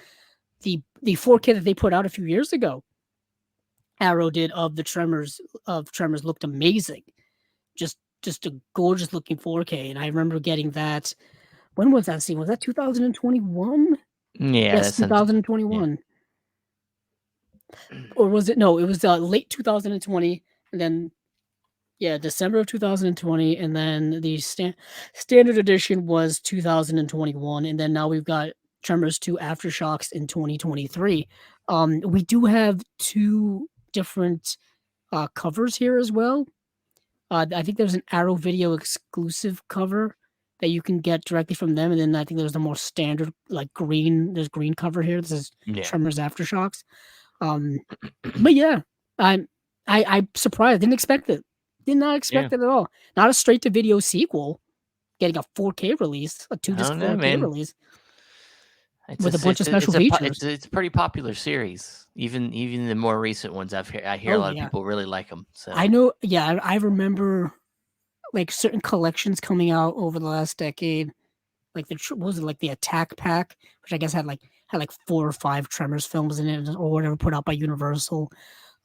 the 4K that they put out a few years ago, Arrow did of Tremors looked amazing. Just a gorgeous looking 4K. And I remember getting that. When was that scene? Was that 2021? Yeah, Yes, 2021. Yeah. Or was it? No, it was late 2020, and then December of 2020, and then the standard edition was 2021, and then now we've got Tremors 2 Aftershocks in 2023. We do have two different covers here as well. I think there's an Arrow Video exclusive cover that you can get directly from them, and then I think there's the more standard like green. There's green cover here. This is Tremors Aftershocks. But yeah, I'm surprised. Didn't expect it. Did not expect it at all. Not a straight to video sequel. Getting a 4K release, a 2-disc 4K release. With a bunch of special features. It's a pretty popular series. Even the more recent ones I hear a lot of people really like them. So I know. Yeah, I remember like certain collections coming out over the last decade. Like what was it, like the Attack Pack, which I guess had like 4 or 5 Tremors films in it or whatever, put out by Universal.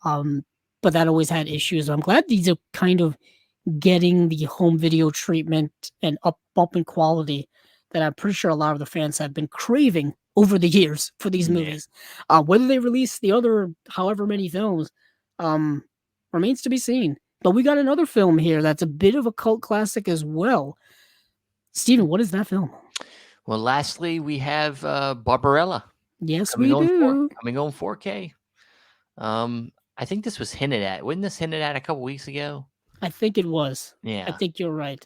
But that always had issues. I'm glad these are kind of getting the home video treatment and up in quality that I'm pretty sure a lot of the fans have been craving over the years for these movies. Whether they release the other however many films remains to be seen. But we got another film here that's a bit of a cult classic as well. Steven, what is that film? Well, lastly, we have Barbarella. Yes, we do. Coming on 4K. I think this was hinted at. Wasn't this hinted at a couple weeks ago? I think it was. Yeah. I think you're right.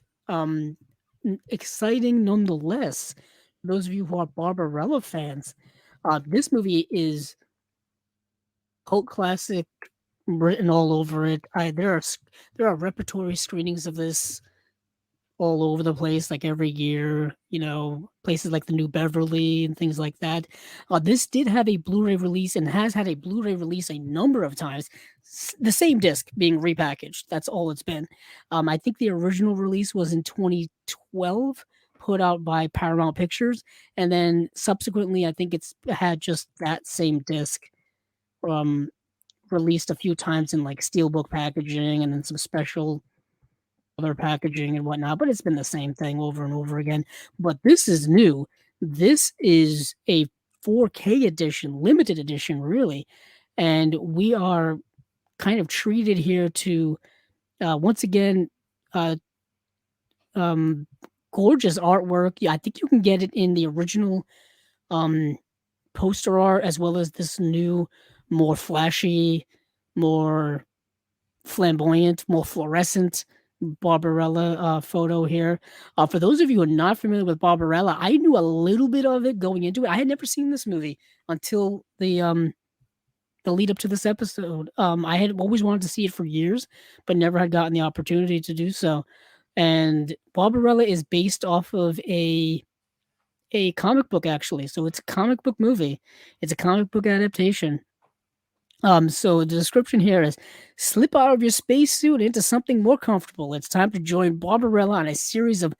Exciting nonetheless. For those of you who are Barbarella fans, this movie is cult classic, written all over it. There are repertory screenings of this all over the place, like every year, places like the New Beverly and things like that. This did have a Blu-ray release and has had a Blu-ray release a number of times. The same disc being repackaged. That's all it's been. I think the original release was in 2012, put out by Paramount Pictures. And then subsequently, I think it's had just that same disc released a few times in like steelbook packaging and then some special other packaging and whatnot, but it's been the same thing over and over again. But this is new. This is a 4K edition, limited edition, really. and we are kind of treated here to once again uh, um, gorgeous artwork. Yeah, I think you can get it in the original um, poster art as well as this new, more flashy, more flamboyant, more fluorescent Barbarella photo here. For those of you who are not familiar with Barbarella, I knew a little bit of it going into it. I had never seen this movie until the lead up to this episode. I had always wanted to see it for years, but never had gotten the opportunity to do so. And Barbarella is based off of a comic book actually. So it's a comic book movie. It's a comic book adaptation. So the description here is slip out of your spacesuit into something more comfortable. It's time to join Barbarella on a series of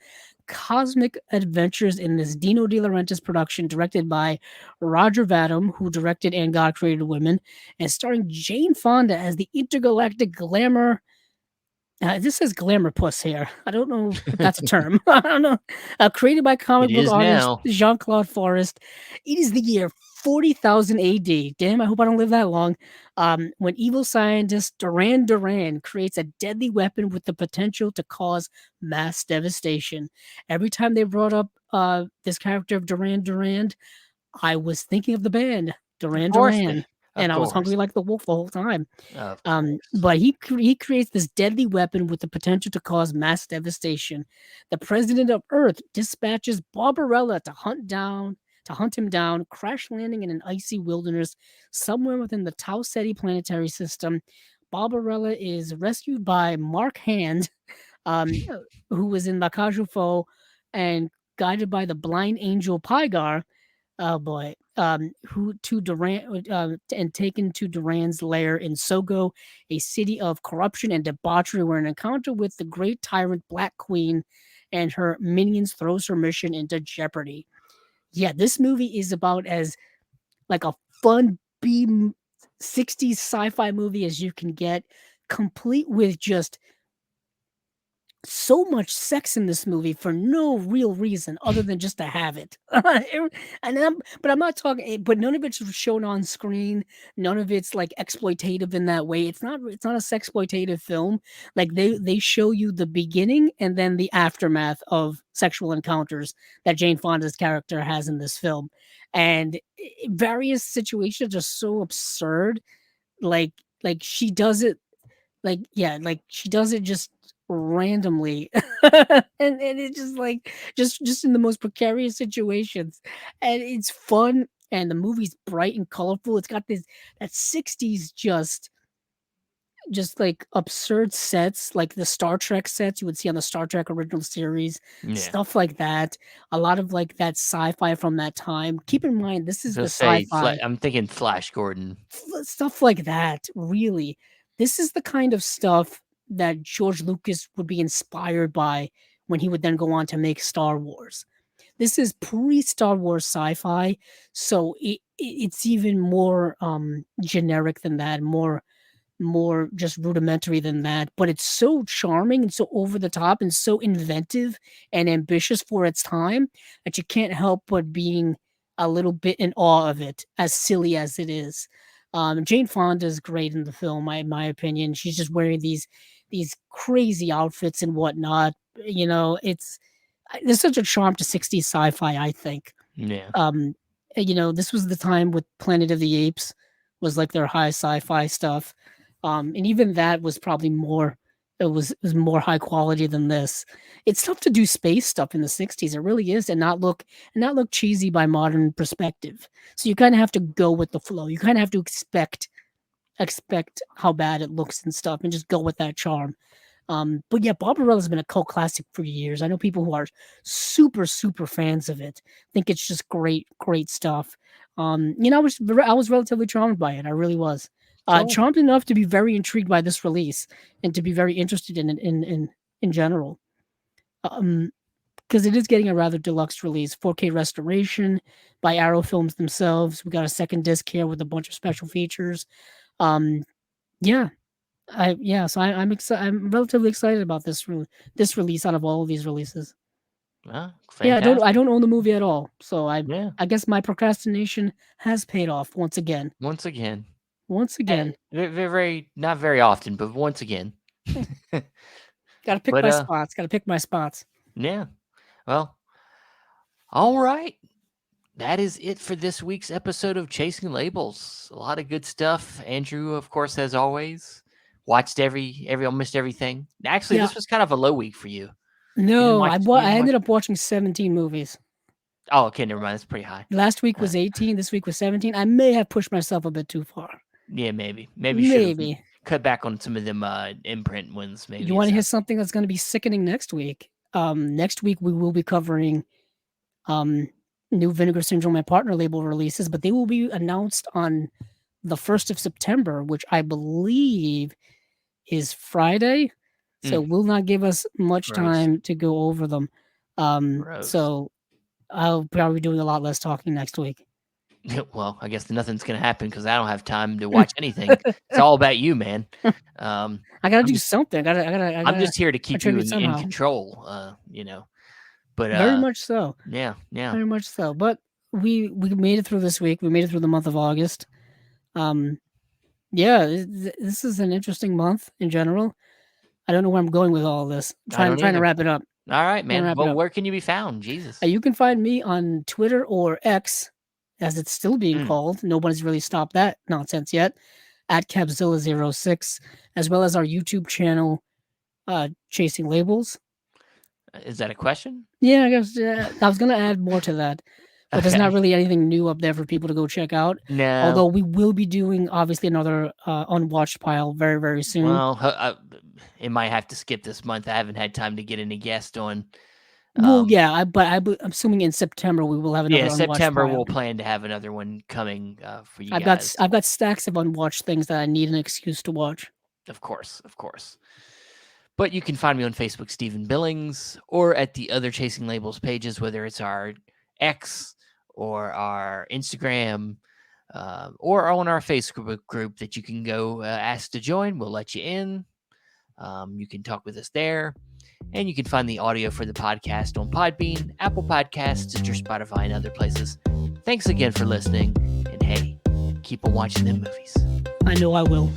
cosmic adventures in this Dino De Laurentiis production, directed by Roger Vadim, who directed And God Created Women, and starring Jane Fonda as the intergalactic glamour. This says glamour puss here. I don't know if that's a term. I don't know. Created by It comic book is artist now. Jean-Claude Forest. It is the year 40,000 AD. Damn, I hope I don't live that long. When evil scientist Duran Duran creates a deadly weapon with the potential to cause mass devastation. Every time they brought up this character of Duran Duran, I was thinking of the band Of Duran course Duran, they. and Of I was hungry course. like the wolf the whole time. Of course. But he creates this deadly weapon with the potential to cause mass devastation. The president of Earth dispatches Barbarella to hunt him down, crash landing in an icy wilderness somewhere within the Tau Ceti planetary system. Barbarella is rescued by Mark Hand, um, who was in La Cage aux Folles, and guided by the blind angel Pygar. Oh boy. Who to Duran and taken to Duran's lair in Sogo, a city of corruption and debauchery, where an encounter with the great tyrant Black Queen and her minions throws her mission into jeopardy. Yeah, this movie is about as like a fun B 60s sci-fi movie as you can get, complete with just so much sex in this movie for no real reason other than just to have it. But I'm not talking. But none of it's shown on screen. None of it's like exploitative in that way. It's not a sexploitative film. Like they show you the beginning and then the aftermath of sexual encounters that Jane Fonda's character has in this film, and various situations are so absurd. Like like she does it like she does it just randomly and it's just like just in the most precarious situations, and it's fun, and the movie's bright and colorful. It's got this that 60s just like absurd sets like the Star Trek sets you would see on the Star Trek original series, Yeah. stuff like that. A lot of like that sci-fi from that time. Keep in mind this is So the say sci-fi I'm thinking Flash Gordon. stuff like that, really. This is the kind of stuff that George Lucas would be inspired by when he would then go on to make Star Wars. This is pre-Star Wars sci-fi, so it's even more generic than that, more just rudimentary than that, but it's so charming and so over the top and so inventive and ambitious for its time that you can't help but being a little bit in awe of it, as silly as it is. Jane Fonda is great in the film, in my opinion. She's just wearing these crazy outfits and whatnot. You know, there's such a charm to 60s sci-fi, I think. Yeah. Um, this was the time with Planet of the Apes was like their high sci-fi stuff. And even that was probably more it was more high quality than this. It's tough to do space stuff in the 60s. It really is, and not look cheesy by modern perspective. So you kind of have to go with the flow. You kind of have to expect how bad it looks and stuff and just go with that charm. But yeah, Barbarella's been a cult classic for years. I know people who are super, super fans of it. Think it's just great, great stuff. I was relatively charmed by it. I really was. Cool. Charmed enough to be very intrigued by this release and to be very interested in it in general. Because it is getting a rather deluxe release, 4K restoration by Arrow Films themselves. We got a second disc here with a bunch of special features. Um, yeah, I'm excited. I'm relatively excited about this release out of all of these releases. Yeah, I Fantastic. don't own the movie at all, so Yeah. I guess my procrastination has paid off once again. Once again. Once again. Very, very, not very often, but once again. Gotta pick But my spots. Gotta pick my spots. yeah. Well, all right. That is it for this week's episode of Chasing Labels. A lot of good stuff. Andrew, of course, as always, watched almost everything. Actually, Yeah. this was kind of a low week for you. No, you I didn't ended watch- up watching 17 movies. Oh, okay, never mind. That's pretty high. Last week was 18. This week was 17. I may have pushed myself a bit too far. Yeah, maybe you should have cut back on some of them imprint ones. Maybe You want to hear something that's going to be sickening next week? Next week we will be covering new Vinegar Syndrome and Partner label releases, but they will be announced on the 1st of September, which I believe is Friday. So will not give us much time to go over them. So I'll probably be doing a lot less talking next week. Well, I guess nothing's going to happen because I don't have time to watch anything. It's all about you, man. I got to do something. I'm just here to keep you in control, But very much so. Yeah. Very much so. But we made it through this week. We made it through the month of August. Yeah, this is an interesting month in general. I don't know where I'm going with all this. I'm trying to wrap it up. All right, man. Well, where can you be found? Jesus. You can find me on Twitter or X, as it's still being called. Nobody's really stopped that nonsense yet. At Capzilla06, as well as our YouTube channel, Chasing Labels. Is that a question? Yeah, I guess I was going to add more to that. But there's not really anything new up there for people to go check out. No. Although we will be doing, obviously, another unwatched pile very, very soon. Well, it might have to skip this month. I haven't had time to get any guest on. Well, yeah, but I'm assuming in September we will have another unwatched September pile. we'll plan to have another one coming for you guys. I've got stacks of unwatched things that I need an excuse to watch. Of course. But you can find me on Facebook, Stephen Billings, or at the other Chasing Labels pages, whether it's our X or our Instagram, or on our Facebook group that you can go ask to join. We'll let you in. You can talk with us there. And you can find the audio for the podcast on Podbean, Apple Podcasts, Stitcher, Spotify, and other places. Thanks again for listening. And hey, keep on watching them movies. I know I will.